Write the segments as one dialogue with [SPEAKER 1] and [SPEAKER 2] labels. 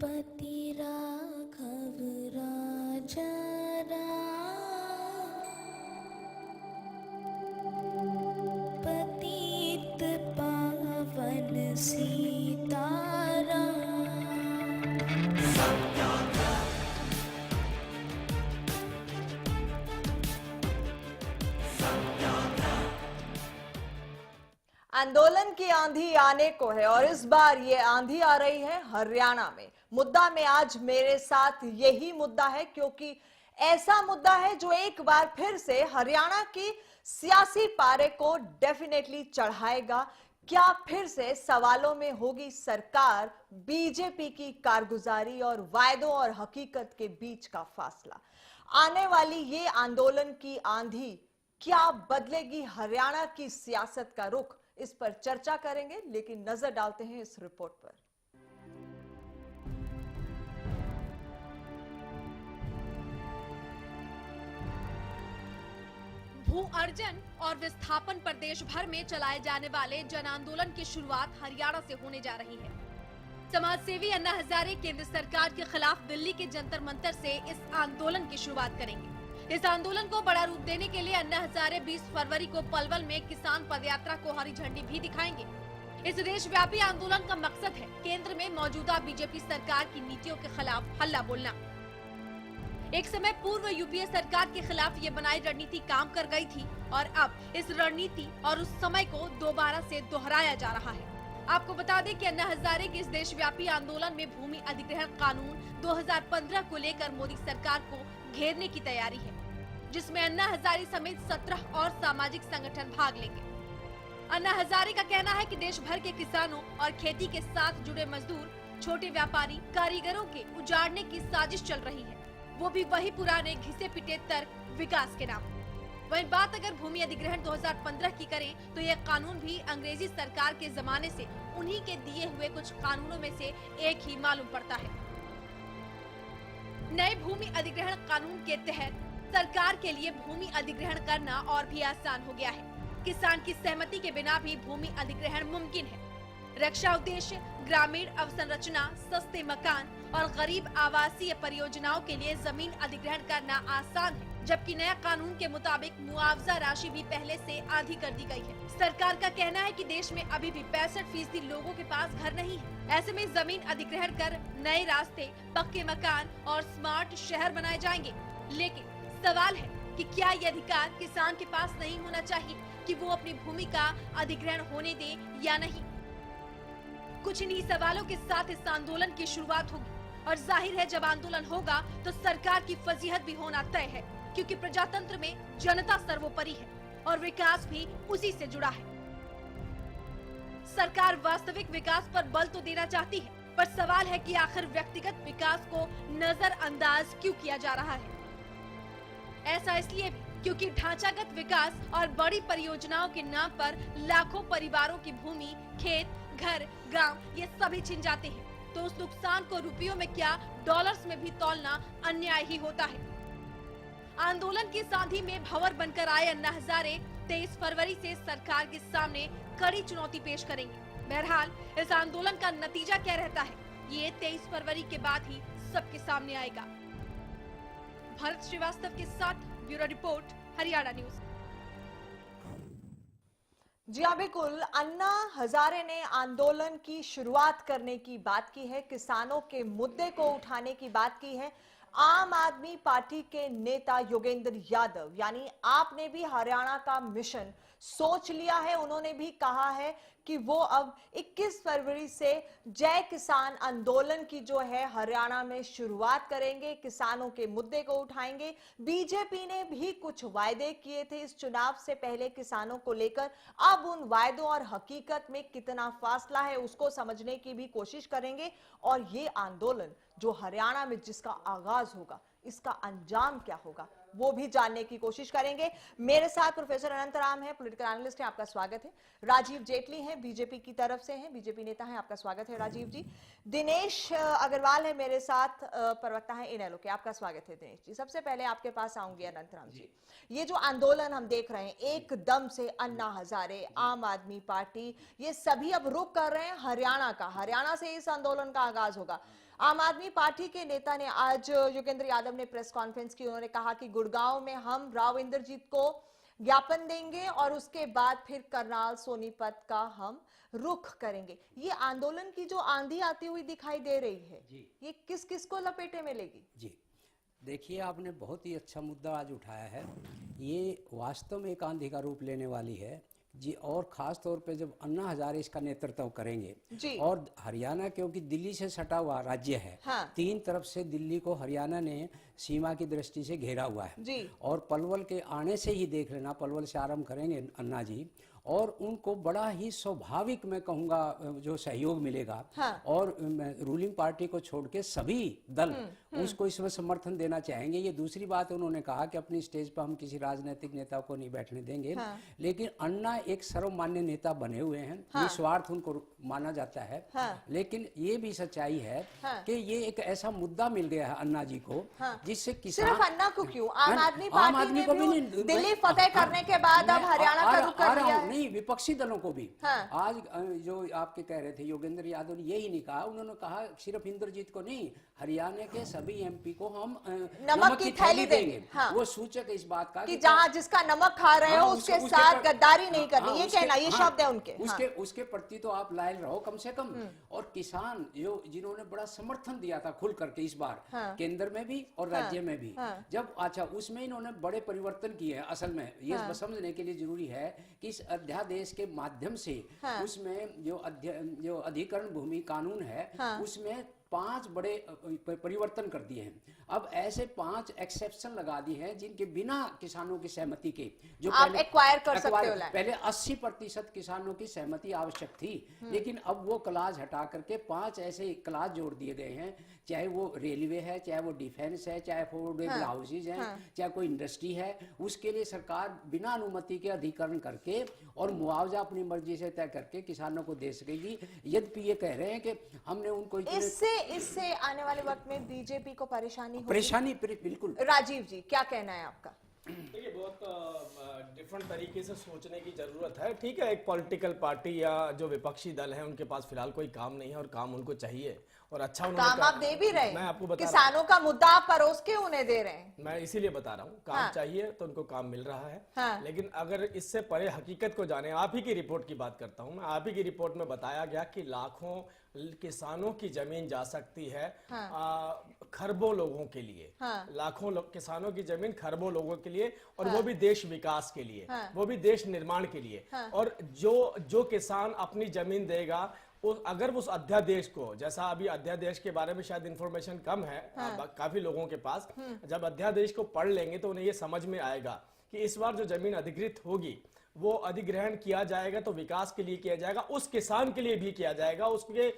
[SPEAKER 1] पति राघव राजा राम, पतित पावन सीताराम।
[SPEAKER 2] आंदोलन की आंधी आने को है और इस बार ये आंधी आ रही है हरियाणा में। मुद्दा में आज मेरे साथ यही मुद्दा है, क्योंकि ऐसा मुद्दा है जो एक बार फिर से हरियाणा की सियासी पारे को डेफिनेटली चढ़ाएगा। क्या फिर से सवालों में होगी सरकार, बीजेपी की कारगुजारी और वायदों और हकीकत के बीच का फासला? आने वाली ये आंदोलन की आंधी क्या बदलेगी हरियाणा की सियासत का रुख? इस पर चर्चा करेंगे, लेकिन नजर डालते हैं इस रिपोर्ट पर।
[SPEAKER 3] भू अर्जन और विस्थापन पर देश भर में चलाए जाने वाले जन आंदोलन की शुरुआत हरियाणा से होने जा रही है। समाजसेवी अन्ना हजारे केंद्र सरकार के खिलाफ दिल्ली के जंतर मंतर से इस आंदोलन की शुरुआत करेंगे। इस आंदोलन को बड़ा रूप देने के लिए अन्ना हजारे 20 फरवरी को पलवल में किसान पदयात्रा को हरी झंडी भी दिखाएंगे। इस देशव्यापी आंदोलन का मकसद है केंद्र में मौजूदा बीजेपी सरकार की नीतियों के खिलाफ हल्ला बोलना। एक समय पूर्व यूपीए सरकार के खिलाफ ये बनाई रणनीति काम कर गई थी और अब इस रणनीति और उस समय को दोबारा से दोहराया जा रहा है। आपको बता दें कि अन्ना हजारे के इस देशव्यापी आंदोलन में भूमि अधिग्रहण कानून 2015 को लेकर मोदी सरकार को घेरने की तैयारी है, जिसमें अन्ना हजारे समेत 17 और सामाजिक संगठन भाग लेंगे। अन्ना हजारे का कहना है कि देश भर के किसानों और खेती के साथ जुड़े मजदूर, छोटे व्यापारी, कारीगरों के उजाड़ने की साजिश चल रही है, वो भी वही पुराने घिसे पिटे तर्क विकास के नाम। वहीं बात अगर भूमि अधिग्रहण 2015 की करें तो यह कानून भी अंग्रेजी सरकार के जमाने से उन्हीं के दिए हुए कुछ कानूनों में से एक ही मालूम पड़ता है। नए भूमि अधिग्रहण कानून के तहत सरकार के लिए भूमि अधिग्रहण करना और भी आसान हो गया है। किसान की सहमति के बिना भी भूमि अधिग्रहण मुमकिन है। रक्षा उद्देश्य, ग्रामीण अवसंरचना, सस्ते मकान और गरीब आवासीय परियोजनाओं के लिए जमीन अधिग्रहण करना आसान है, जबकि नया कानून के मुताबिक मुआवजा राशि भी पहले से आधी कर दी गई है। सरकार का कहना है कि देश में अभी भी 65% लोगों के पास घर नहीं है। ऐसे में जमीन अधिग्रहण कर नए रास्ते, पक्के मकान और स्मार्ट शहर बनाए जाएंगे। लेकिन सवाल है कि क्या ये अधिकार किसान के पास नहीं होना चाहिए कि वो अपनी भूमि का अधिग्रहण होने दे या नहीं? कुछ इन्हीं सवालों के साथ इस आंदोलन की शुरुआत होगी और जाहिर है जब आंदोलन होगा तो सरकार की फजीहत भी होना तय है, क्योंकि प्रजातंत्र में जनता सर्वोपरि है और विकास भी उसी से जुड़ा है। सरकार वास्तविक विकास पर बल तो देना चाहती है, पर सवाल है कि आखिर व्यक्तिगत विकास को नजरअंदाज क्यों किया जा रहा है। ऐसा इसलिए भी क्योंकि ढांचागत विकास और बड़ी परियोजनाओं के नाम पर लाखों परिवारों की भूमि, खेत, घर, गांव ये सभी छिन जाते हैं, तो उस नुकसान को रुपयों में क्या डॉलर्स में भी तौलना अन्याय ही होता है। आंदोलन की सांधी में भंवर बनकर आए अन्ना हजारे 23 फरवरी से सरकार के सामने कड़ी चुनौती पेश करेंगे। बहरहाल इस आंदोलन का नतीजा क्या रहता है, ये 23 फरवरी के बाद ही सबके सामने आएगा। भरत श्रीवास्तव के साथ ब्यूरो रिपोर्ट, हरियाणा न्यूज।
[SPEAKER 2] जी हाँ, बिल्कुल। अन्ना हजारे ने आंदोलन की शुरुआत करने की बात की है, किसानों के मुद्दे को उठाने की बात की है। आम आदमी पार्टी के नेता योगेंद्र यादव यानी आपने भी हरियाणा का मिशन सोच लिया है। उन्होंने भी कहा है कि वो अब 21 फरवरी से जय किसान आंदोलन की जो है हरियाणा में शुरुआत करेंगे, किसानों के मुद्दे को उठाएंगे। बीजेपी ने भी कुछ वायदे किए थे इस चुनाव से पहले किसानों को लेकर। अब उन वायदों और हकीकत में कितना फासला है उसको समझने की भी कोशिश करेंगे और ये आंदोलन जो हरियाणा में जिसका आगाज होगा, इसका अंजाम क्या होगा वो भी जानने की कोशिश करेंगे। मेरे साथ प्रोफेसर अनंतराम है, पॉलिटिकल एनालिस्ट है, आपका स्वागत है। राजीव जेटली हैं, बीजेपी की तरफ से हैं, बीजेपी नेता हैं, आपका स्वागत है राजीव जी। दिनेश अग्रवाल है मेरे साथ, प्रवक्ता है इनेलो के, आपका स्वागत है दिनेश जी। सबसे पहले आपके पास आऊंगी अनंतराम जी। ये जो आंदोलन हम देख रहे हैं एकदम से अन्ना हजारे, आम आदमी पार्टी, ये सभी अब रुख कर रहे हैं हरियाणा का, हरियाणा से इस आंदोलन का आगाज होगा। आम आदमी पार्टी के नेता ने आज, योगेंद्र यादव ने प्रेस कॉन्फ्रेंस की, उन्होंने कहा कि गुड़गांव में हम राव इंद्रजीत को ज्ञापन देंगे और उसके बाद फिर करनाल सोनीपत का हम रुख करेंगे। ये आंदोलन की जो आंधी आती हुई दिखाई दे रही है, ये किस किस को लपेटे में लेगी? जी
[SPEAKER 4] देखिए, आपने बहुत ही अच्छा मुद्दा आज उठाया है। ये वास्तव में एक आंधी का रूप लेने वाली है जी, और ख़ास तौर पे जब अन्ना हजारे इसका नेतृत्व करेंगे जी। और हरियाणा क्योंकि दिल्ली से सटा हुआ राज्य है, हाँ। 3 तरफ से दिल्ली को हरियाणा ने सीमा की दृष्टि से घेरा हुआ है जी। और पलवल के आने से ही देख लेना, पलवल से आरंभ करेंगे अन्ना जी, और उनको बड़ा ही स्वाभाविक मैं कहूँगा जो सहयोग मिलेगा, हाँ। और रूलिंग पार्टी को छोड़ के सभी दल उसको इसमें समर्थन देना चाहेंगे। ये दूसरी बात उन्होंने कहा कि अपनी स्टेज पर हम किसी राजनीतिक नेता को नहीं बैठने देंगे, हाँ। लेकिन अन्ना एक सर्वमान्य नेता बने हुए हैं, हाँ। निस्वार्थ उनको माना जाता है, हाँ। लेकिन ये भी सच्चाई है, हाँ। कि ये एक ऐसा मुद्दा मिल गया है अन्ना जी को, हाँ। जिससे किसान,
[SPEAKER 2] सिर्फ अन्ना को क्यों, आम आदमी पार्टी ने भी दिल्ली फतेह करने के बाद अब हरियाणा का रुख कर लिया है।
[SPEAKER 4] नहीं, विपक्षी दलों को भी, हाँ। आज जो आपके कह रहे थे योगेंद्र यादव ने यही नहीं कहा, उन्होंने कहा सिर्फ इंद्रजीत को नहीं, हरियाणा के सभी एमपी को हम
[SPEAKER 2] नमक की थैली देंगे, हाँ।
[SPEAKER 4] वो सूचक इस बात का
[SPEAKER 2] कि जहाँ जिसका नमक खा रहे हो उसके साथ गद्दारी नहीं करनी, ये कहना, ये शब्द है उनके,
[SPEAKER 4] उसके प्रति तो आप लायल रहो कम से कम। और किसान जो जिन्होंने बड़ा समर्थन दिया था खुल करके इस बार, केंद्र में भी और राज्य में भी, जब अच्छा उसमें इन्होंने बड़े परिवर्तन किए हैं। असल में ये समझने के लिए जरूरी है कि इस अध्यादेश के माध्यम से उसमें जो अधिकरण भूमि कानून है, उसमें 5 बड़े परिवर्तन कर दिए हैं। अब ऐसे 5 एक्सेप्शन लगा दिए हैं जिनके बिना किसानों की सहमति के, जो
[SPEAKER 2] आप एक्वायर कर सकते हो।
[SPEAKER 4] पहले 80% किसानों की सहमति आवश्यक थी, लेकिन अब वो क्लास हटा करके 5 ऐसे क्लास जोड़ दिए गए हैं, चाहे वो रेलवे है, चाहे वो डिफेंस है, चाहे अफोर्डेबल हाउसेज हैं, चाहे कोई इंडस्ट्री है, उसके लिए सरकार बिना अनुमति के अधिकरण करके और मुआवजा अपनी मर्जी से तय करके किसानों को दे सकेगी। यद्यपि ये कह रहे हैं कि हमने उनको
[SPEAKER 2] इससे आने वाले वक्त में बीजेपी को परेशानी
[SPEAKER 4] बिल्कुल।
[SPEAKER 2] राजीव जी, क्या कहना है आपका?
[SPEAKER 5] देखिए, बहुत डिफरेंट तरीके से सोचने की जरूरत है। ठीक है, एक पॉलिटिकल पार्टी या जो विपक्षी दल है उनके पास फिलहाल कोई काम नहीं है और काम उनको चाहिए, और अच्छा
[SPEAKER 2] काम आप दे भी रहे हैं।
[SPEAKER 5] मैं आपको बता
[SPEAKER 2] किसानों का मुद्दा आप परोस के उन्हें दे रहे हैं।
[SPEAKER 5] मैं इसीलिए बता रहा हूँ, काम चाहिए तो उनको काम मिल रहा है, लेकिन अगर इससे परे हकीकत को जाने, आप ही की रिपोर्ट की बात करता हूँ मैं। आप ही की रिपोर्ट में बताया गया कि लाखों किसानों की जमीन जा सकती है खरबों लोगों के लिए, लाखों किसानों की जमीन खरबों लोगों के लिए, और वो भी देश विकास के लिए, वो भी देश निर्माण के लिए। और जो किसान अपनी जमीन देगा, अगर उस अध्यादेश को, जैसा अभी अध्यादेश के बारे में शायद इंफॉर्मेशन कम है काफी लोगों के पास, जब अध्यादेश को पढ़ लेंगे तो उन्हें ये समझ में आएगा कि इस बार जो जमीन अधिकृत होगी वो अधिग्रहण किया जाएगा तो विकास के लिए किया जाएगा, उस किसान के लिए भी किया जाएगा, उसके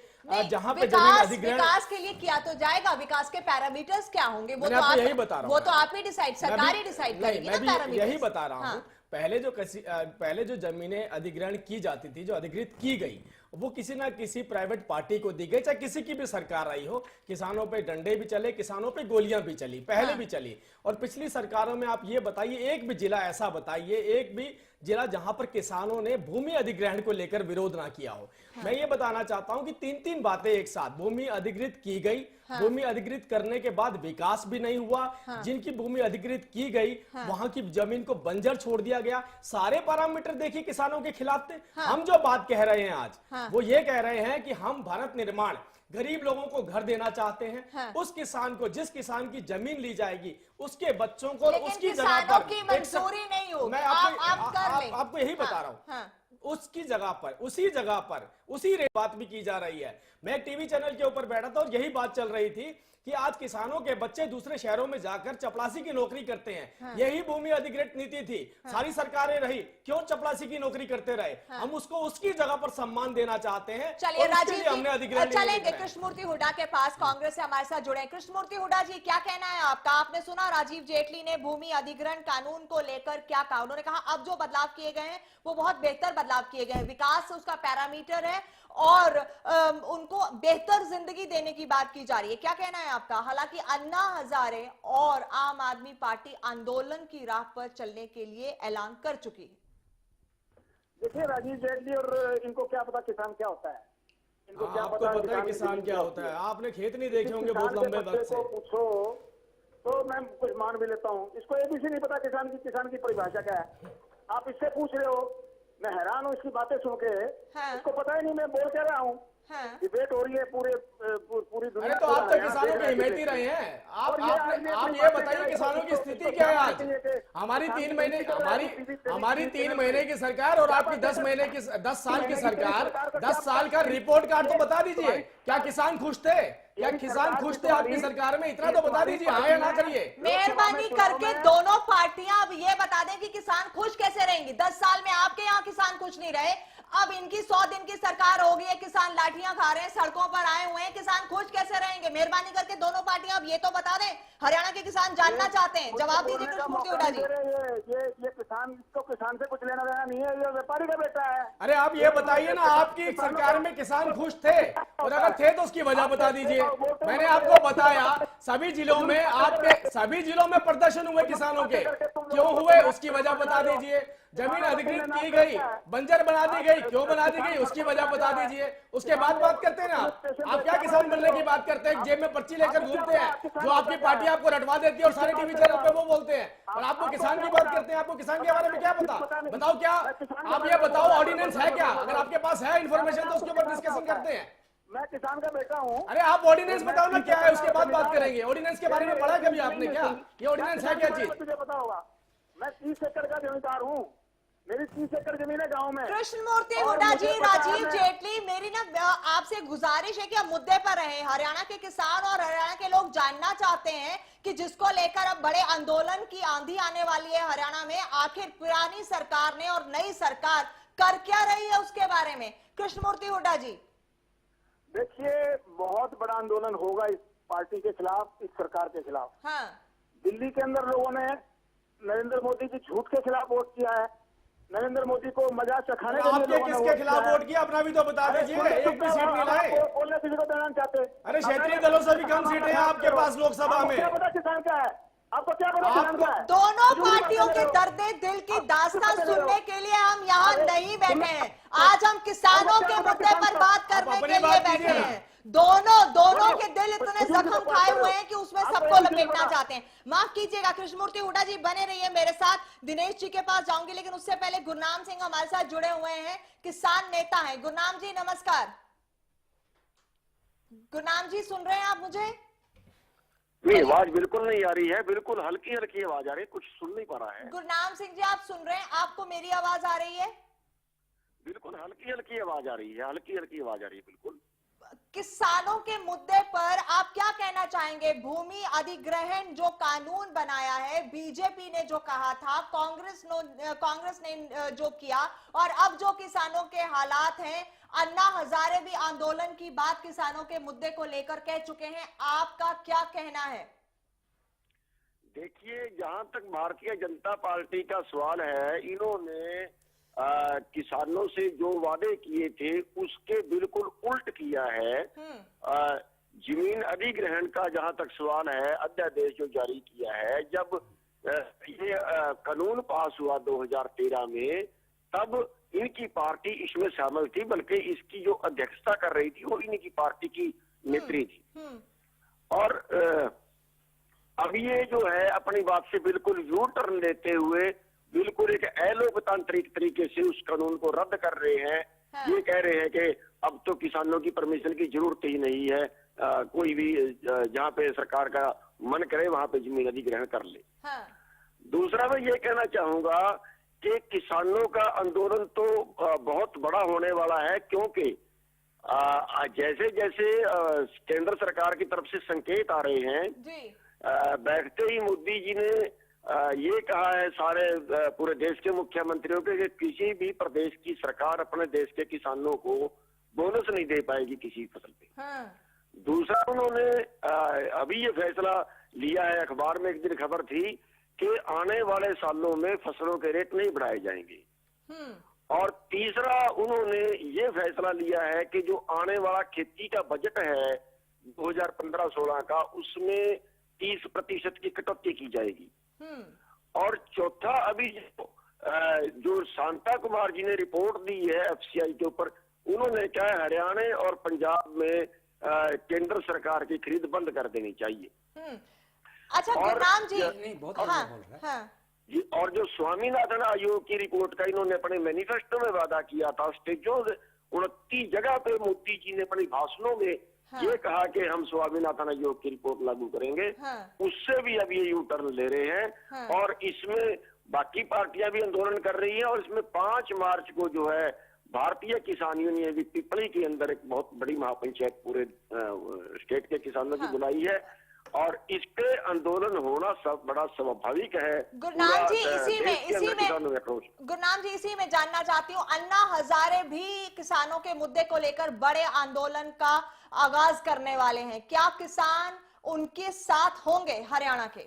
[SPEAKER 5] जहां पे जमीन अधिग्रहण
[SPEAKER 2] विकास के लिए किया तो जाएगा। विकास के पैरामीटर्स क्या होंगे वो तो आप
[SPEAKER 5] यही बता रहा हूं,
[SPEAKER 2] वो तो आप ही डिसाइड, सरकार ही डिसाइड करेगी ना पैरामीटर्स।
[SPEAKER 5] यही बता रहा हूं। पहले जो जमीनें अधिग्रहण की जाती थी, जो अधिकृत की गई, वो किसी ना किसी प्राइवेट पार्टी को दी गई, चाहे किसी की भी सरकार आई हो। किसानों पे डंडे भी चले, किसानों पे गोलियां भी चली, पहले भी चली। और पिछली सरकारों में आप ये बताइए, एक भी जिला ऐसा बताइए, एक भी जिला जहां पर किसानों ने भूमि अधिग्रहण को लेकर विरोध ना किया हो। मैं ये बताना चाहता हूं कि 3 बातें एक साथ, भूमि अधिकृत की गई, भूमि अधिकृत करने के बाद विकास भी नहीं हुआ, जिनकी भूमि अधिकृत की गई वहां की जमीन को बंजर छोड़ दिया गया। सारे पैरामीटर देखिए किसानों के खिलाफ थे। हम जो बात कह रहे हैं आज, वो ये कह रहे हैं कि हम भारत निर्माण, गरीब लोगों को घर देना चाहते हैं। उस किसान को, जिस किसान की जमीन ली जाएगी, उसके बच्चों को उसकी जगह पर
[SPEAKER 2] मंजूरी नहीं होगी।
[SPEAKER 5] मैं आपको यही बता रहा हूं, उसकी जगह पर, उसी बात भी की जा रही है। मैं टीवी चैनल के ऊपर बैठा था और यही बात चल रही थी कि आज किसानों के बच्चे दूसरे शहरों में जाकर चपरासी की नौकरी करते हैं। यही भूमि अधिकृत नीति थी, सारी सरकारें रही, क्यों चपरासी की नौकरी करते रहे? हम उसको उसकी जगह पर सम्मान देना चाहते हैं।
[SPEAKER 2] चलिए राजीव जी, चलेंगे कृष्णमूर्ति हुड्डा के पास, कांग्रेस से हमारे साथ जुड़े। कृष्णमूर्ति हुड्डा जी, क्या कहना है आपका? आपने सुना राजीव जेटली ने भूमि अधिग्रहण कानून को लेकर क्या कहा? उन्होंने कहा अब जो बदलाव किए गए हैं वो बहुत बेहतर बदलाव किए गए हैं, विकास उसका पैरामीटर है और उनको बेहतर जिंदगी देने की बात की जा रही है। क्या कहना है आपका? हालांकि अन्ना हजारे और आम आदमी पार्टी आंदोलन की राह पर चलने के लिए ऐलान कर चुकी है।
[SPEAKER 6] देखिए, राजीव जेटली और इनको क्या पता किसान क्या होता है। इनको क्या
[SPEAKER 5] आपको
[SPEAKER 6] पता
[SPEAKER 5] पता है किसान क्या होता है? आपने खेत नहीं देखे होंगे बहुत लंबे वक्त से।
[SPEAKER 6] पूछो तो मैं कुछ मान भी लेता हूँ। इसको एबीसी नहीं पता किसान की परिभाषा क्या है। आप इससे पूछ रहे हो, मैं हैरान हूँ इसकी बातें सुन के।
[SPEAKER 2] हाँ।
[SPEAKER 6] इसको पता ही नहीं मैं बोल क्या रहा हूँ।
[SPEAKER 2] हाँ।
[SPEAKER 6] डिबेट हो रही है पूरी दुनिया।
[SPEAKER 5] अरे तो आप तो किसानों की हिमायती रहे हैं। आप ये बताइए किसानों की स्थिति क्या है आज? हमारी 3 महीने की सरकार और आपकी 10 साल की सरकार, 10 साल का रिपोर्ट कार्ड तो बता दीजिए। क्या किसान खुश थे? क्या किसान खुश थे आपकी सरकार में? इतना तो बता दीजिए, हाँ या ना करिए।
[SPEAKER 2] मेहरबानी करके दोनों पार्टियां अब ये बता दें कि किसान खुश कैसे रहेंगी। 10 साल में आपके यहाँ किसान खुश नहीं रहे, अब इनकी 100 दिन की सरकार हो गई है, किसान लाठियां खा रहे हैं, सड़कों पर आए हुए हैं, किसान खुश कैसे रहेंगे? मेहरबानी करके दोनों पार्टियां अब ये तो बता दें। हरियाणा के किसान जानना चाहते हैं, जवाब दीजिए कृष्णमूर्ति हुड्डा जी।
[SPEAKER 6] ये किसान से कुछ लेना देना नहीं है, ये व्यापारी का बेटा है।
[SPEAKER 5] अरे आप ये बताइए ना, आपकी सरकार में किसान खुश थे? और अगर थे तो उसकी वजह बता दीजिए। मैंने आपको बताया सभी जिलों में, आपके सभी जिलों में प्रदर्शन हुए किसानों के, क्यों हुए उसकी वजह बता दीजिए। जमीन अधिकृत की गई, बंजर बना दी गई, क्यों बना दी गई उसकी वजह बता दीजिए। उसके बाद बात करते हैं ना। आप क्या किसान बनने की बात करते हैं? जेब में पर्ची लेकर घूमते हैं, जो आपकी पार्टी आपको रटवा देती है और सारे टीवी चैनल पे वो बोलते हैं, और आपको किसान की बात करते हैं। आपको किसान के बारे में क्या पता? बताओ क्या आप ये बताओ, ऑर्डिनेंस है क्या? अगर आपके पास है इन्फॉर्मेशन तो उसके ऊपर डिस्कशन करते हैं।
[SPEAKER 6] मैं किसान का बेटा हूँ।
[SPEAKER 5] अरे आप ऑर्डिनेंस बताओ ना क्या है, उसके बाद बात करेंगे। ऑर्डिनेंस के बारे में पढ़ा कभी आपने क्या? ये ऑर्डिनेंस है क्या चीज?
[SPEAKER 6] तुझे पता होगा, मैं 30 एकड़ का जमींदार हूँ। मेरी 30 एकड़ जमीन है गाँव में।
[SPEAKER 2] कृष्णमूर्ति हुड्डा जी, राजीव जेटली, मेरी ना आपसे गुजारिश है कि आप मुद्दे पर रहे। हरियाणा के किसान और हरियाणा के लोग जानना चाहते हैं कि जिसको लेकर अब बड़े आंदोलन की आंधी आने वाली है हरियाणा में, आखिर पुरानी सरकार ने और नई सरकार कर क्या रही है उसके बारे में। कृष्णमूर्ति हुड्डा जी,
[SPEAKER 6] देखिए, बहुत बड़ा आंदोलन होगा इस पार्टी के खिलाफ, इस सरकार के खिलाफ।
[SPEAKER 2] हाँ।
[SPEAKER 6] दिल्ली के अंदर लोगों ने नरेंद्र मोदी की झूठ के खिलाफ वोट किया है। नरेंद्र मोदी को मजाक चखाने के लिए
[SPEAKER 5] आपके किसके खिलाफ वोट किया? अपना भी तो बता दीजिए। एक भी सीट नहीं लाए।
[SPEAKER 6] बोलने किसी को देना चाहते।
[SPEAKER 5] अरे क्षेत्रीय दलों से भी कम सीटें हैं आपके पास लोकसभा में।
[SPEAKER 6] क्या पता किसान क्या है? आपको क्या पता किसान क्या है?
[SPEAKER 2] दोनों पार्टियों के दर्द दिल की दास्तान सुनने के लिए हम यहाँ नहीं बैठे हैं। आज हम किसानों के मुद्दे पर बात करने के लिए बैठे हैं। दोनों के दिल इतने जख्म खाए हुए हैं कि उसमें सबको लपेटना चाहते हैं। माफ कीजिएगा कृष्णमूर्ति हुड्डा जी, बने रहिए मेरे साथ। दिनेश जी के पास जाऊंगी, लेकिन उससे पहले गुरनाम सिंह हमारे साथ जुड़े हुए हैं, किसान नेता हैं। गुरनाम जी नमस्कार। गुरनाम जी सुन रहे हैं आप मुझे?
[SPEAKER 7] नहीं, आवाज बिल्कुल नहीं आ रही है, बिल्कुल हल्की हल्की आवाज आ रही है, कुछ सुन नहीं पा रहा है।
[SPEAKER 2] गुरनाम सिंह जी आप सुन रहे हैं? आपको मेरी आवाज आ रही है?
[SPEAKER 7] बिल्कुल हल्की हल्की आवाज आ रही है, हल्की हल्की आवाज आ रही है बिल्कुल।
[SPEAKER 2] किसानों के मुद्दे पर आप क्या कहना चाहेंगे? भूमि अधिग्रहण जो कानून बनाया है, बीजेपी ने जो कहा था, कांग्रेस ने जो किया, और अब जो किसानों के हालात हैं, अन्ना हजारे भी आंदोलन की बात किसानों के मुद्दे को लेकर कह चुके हैं। आपका क्या कहना है?
[SPEAKER 7] देखिए, जहां तक भारतीय जनता पार्टी का सवाल है, इन्होंने किसानों से जो वादे किए थे उसके बिल्कुल उल्ट किया है। जमीन अधिग्रहण का जहां तक सवाल है, अध्यादेश जो जारी किया है, जब ये कानून पास हुआ 2013 में, तब इनकी पार्टी इसमें शामिल थी, बल्कि इसकी जो अध्यक्षता कर रही थी वो इनकी पार्टी की नेत्री थी। और अब ये जो है अपनी बात से बिल्कुल यू टर्न लेते हुए बिल्कुल एक अलोकतांत्रिक तरीके से उस कानून को रद्द कर रहे हैं। हाँ। ये कह रहे हैं कि अब तो किसानों की परमिशन की जरूरत ही नहीं है, कोई भी जहाँ पे सरकार का मन करे वहां पे जमीन अधिग्रहण कर ले। हाँ। दूसरा मैं ये कहना चाहूंगा कि किसानों का आंदोलन तो बहुत बड़ा होने वाला है, क्योंकि जैसे जैसे केंद्र सरकार की तरफ से संकेत आ रहे हैं, बैठते ही मोदी जी ने ये कहा है सारे पूरे देश के मुख्यमंत्रियों के कि किसी भी प्रदेश की सरकार अपने देश के किसानों को बोनस नहीं दे पाएगी किसी फसल पे। हाँ। दूसरा उन्होंने अभी ये फैसला लिया है, अखबार में एक दिन खबर थी कि आने वाले सालों में फसलों के रेट नहीं बढ़ाए जाएंगे। और तीसरा उन्होंने ये फैसला लिया है कि जो आने वाला खेती का बजट है 2015-16 का, उसमें 30% की कटौती की जाएगी। और चौथा, अभी जो शांता कुमार जी ने रिपोर्ट दी है एफसीआई के ऊपर, उन्होंने क्या है, हरियाणा और पंजाब में केंद्र सरकार की खरीद बंद कर देनी चाहिए।
[SPEAKER 2] अच्छा
[SPEAKER 7] और
[SPEAKER 2] गुरनाम जी,
[SPEAKER 4] नहीं, बहुत
[SPEAKER 2] हाँ,
[SPEAKER 4] बढ़िया बोल रहा है।
[SPEAKER 2] हाँ,
[SPEAKER 7] जी, और जो स्वामीनाथन आयोग की रिपोर्ट का इन्होंने अपने मैनिफेस्टो में वादा किया था, स्टेजों 29 जगह पे मोदी जी ने अपने भाषणों में ये कहा कि हम स्वामीनाथन आयोग की रिपोर्ट लागू करेंगे, उससे भी अब ये यू टर्न ले रहे हैं। और इसमें बाकी पार्टियां भी आंदोलन कर रही हैं, और इसमें 5 मार्च को जो है भारतीय किसान यूनियन भी पिपली के अंदर एक बहुत बड़ी महापंचायत पूरे स्टेट के किसानों की बुलाई है, और इसके आंदोलन होना सब बड़ा स्वाभाविक है।
[SPEAKER 2] गुरनाम जी इसी में जानना चाहती हूँ, अन्ना हजारे भी किसानों के मुद्दे को लेकर बड़े आंदोलन का आगाज करने वाले हैं, क्या किसान उनके साथ होंगे हरियाणा के?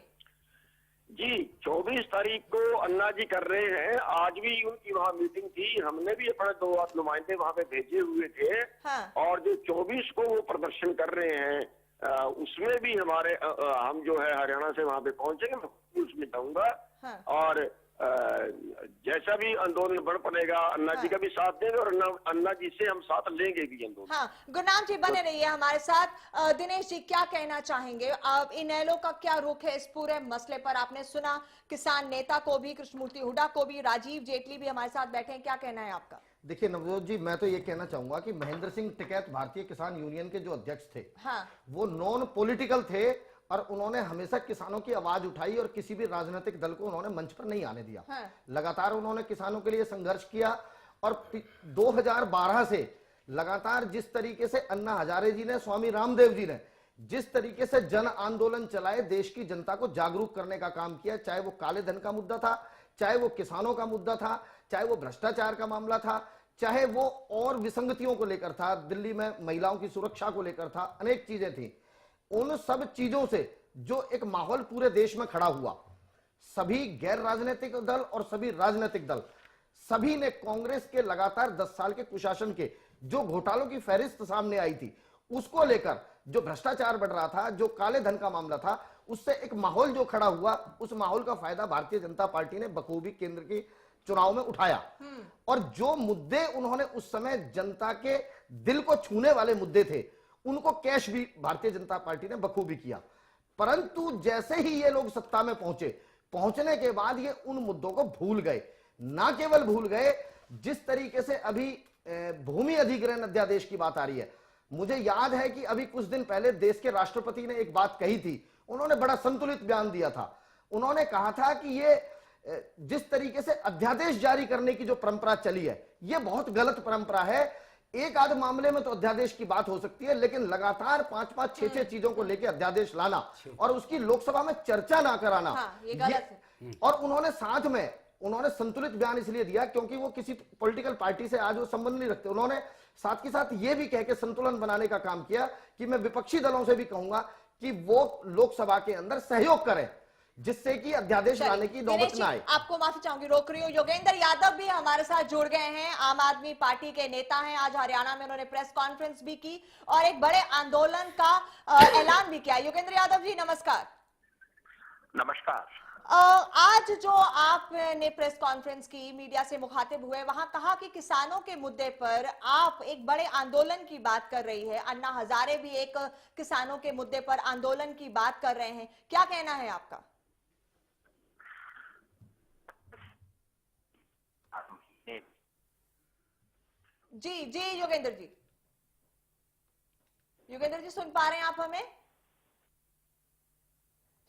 [SPEAKER 7] जी, 24 तारीख को अन्ना जी कर रहे हैं, आज भी उनकी वहाँ मीटिंग थी, हमने भी अपने 2 नुमाइंदे वहाँ पे भेजे हुए थे। और जो 24 को वो प्रदर्शन कर रहे हैं, उसमें भी हमारे हम जो है हरियाणा से वहां पे पहुंचेंगे, मैं उसमें जाऊंगा। और जैसा भी आंदोलन बढ़ पड़ेगा, अन्ना जी का भी साथ देंगे, और अन्ना जी से हम साथ लेंगे भी आंदोलन।
[SPEAKER 2] हाँ, गुरनाम जी बने रहिए हमारे साथ। दिनेश जी क्या कहना चाहेंगे, अब इनेलो का क्या रुख है इस पूरे मसले पर? आपने सुना किसान नेता को भी, कृष्णमूर्ति हुड्डा को भी, राजीव जेटली भी हमारे साथ बैठे हैं, क्या कहना है आपका?
[SPEAKER 8] देखिए नवजोत जी, मैं तो ये कहना चाहूंगा कि महेंद्र सिंह टिकैत भारतीय किसान यूनियन के जो अध्यक्ष थे, वो नॉन पॉलिटिकल थे, और उन्होंने हमेशा किसानों की आवाज उठाई, और किसी भी राजनीतिक दल को उन्होंने मंच पर नहीं आने दिया। लगातार उन्होंने किसानों के लिए संघर्ष किया, और 2012 से लगातार जिस तरीके से अन्ना हजारे जी ने, स्वामी रामदेव जी ने जिस तरीके से जन आंदोलन चलाए, देश की जनता को जागरूक करने का काम किया, चाहे वो काले धन का मुद्दा था, चाहे वो किसानों का मुद्दा था, चाहे वो भ्रष्टाचार का मामला था, चाहे वो और विसंगतियों को लेकर था, दिल्ली में महिलाओं की सुरक्षा को लेकर था, अनेक चीजें थी। उन सब चीजों से जो एक माहौल पूरे देश में खड़ा हुआ, सभी गैर राजनीतिक दल और सभी राजनीतिक दल, सभी ने कांग्रेस के लगातार 10 साल के कुशासन के जो घोटालों की फहरिस्त सामने आई थी, उसको लेकर जो भ्रष्टाचार बढ़ रहा था, जो काले धन का मामला था, उससे एक माहौल जो खड़ा हुआ, उस माहौल का फायदा भारतीय जनता पार्टी ने बखूबी केंद्र के चुनाव में उठाया। और जो मुद्दे उन्होंने उस समय जनता के दिल को छूने वाले मुद्दे थे, उनको कैश भी भारतीय जनता पार्टी ने बखूबी किया। परंतु जैसे ही ये लोग सत्ता में पहुंचने के बाद ये उन मुद्दों को भूल गए। ना केवल भूल गए, जिस तरीके से अभी भूमि अधिग्रहण अध्यादेश की बात आ रही है, मुझे याद है कि अभी कुछ दिन पहले देश के राष्ट्रपति ने एक बात कही थी, उन्होंने बड़ा संतुलित बयान दिया था। उन्होंने कहा था कि ये जिस तरीके से अध्यादेश जारी करने की जो परंपरा चली है, ये बहुत गलत परंपरा है। एक आध मामले में तो अध्यादेश की बात हो सकती है, लेकिन लगातार 5-5, 6-6 चीजों को लेकर अध्यादेश लाना और उसकी लोकसभा में चर्चा ना कराना,
[SPEAKER 2] ये गलत है।
[SPEAKER 8] और उन्होंने साथ में संतुलित बयान इसलिए दिया क्योंकि वो किसी पॉलिटिकल पार्टी से आज वो संबंध नहीं रखते। उन्होंने साथ के साथ ये भी कह के संतुलन बनाने का काम किया कि मैं विपक्षी दलों से भी कहूंगा कि वो लोकसभा के अंदर सहयोग करें, जिससे कि अध्यादेश लाने की नौबत ना आए।
[SPEAKER 2] आपको माफी चाहूंगी, रोक रही हूँ। योगेंद्र यादव भी हमारे साथ जुड़ गए हैं, आम आदमी पार्टी के नेता हैं। आज हरियाणा में उन्होंने प्रेस कॉन्फ्रेंस भी की और एक बड़े आंदोलन का ऐलान भी किया। योगेंद्र यादव जी नमस्कार।
[SPEAKER 7] नमस्कार।
[SPEAKER 2] आज जो आपने प्रेस कॉन्फ्रेंस की, मीडिया से मुखातिब हुए, वहां कहा कि किसानों के मुद्दे पर आप एक बड़े आंदोलन की बात कर रही है। अन्ना हजारे भी एक किसानों के मुद्दे पर आंदोलन की बात कर रहे हैं, क्या कहना है आपका? जी जी योगेंद्र जी, योगेंद्र जी सुन पा रहे हैं आप हमें?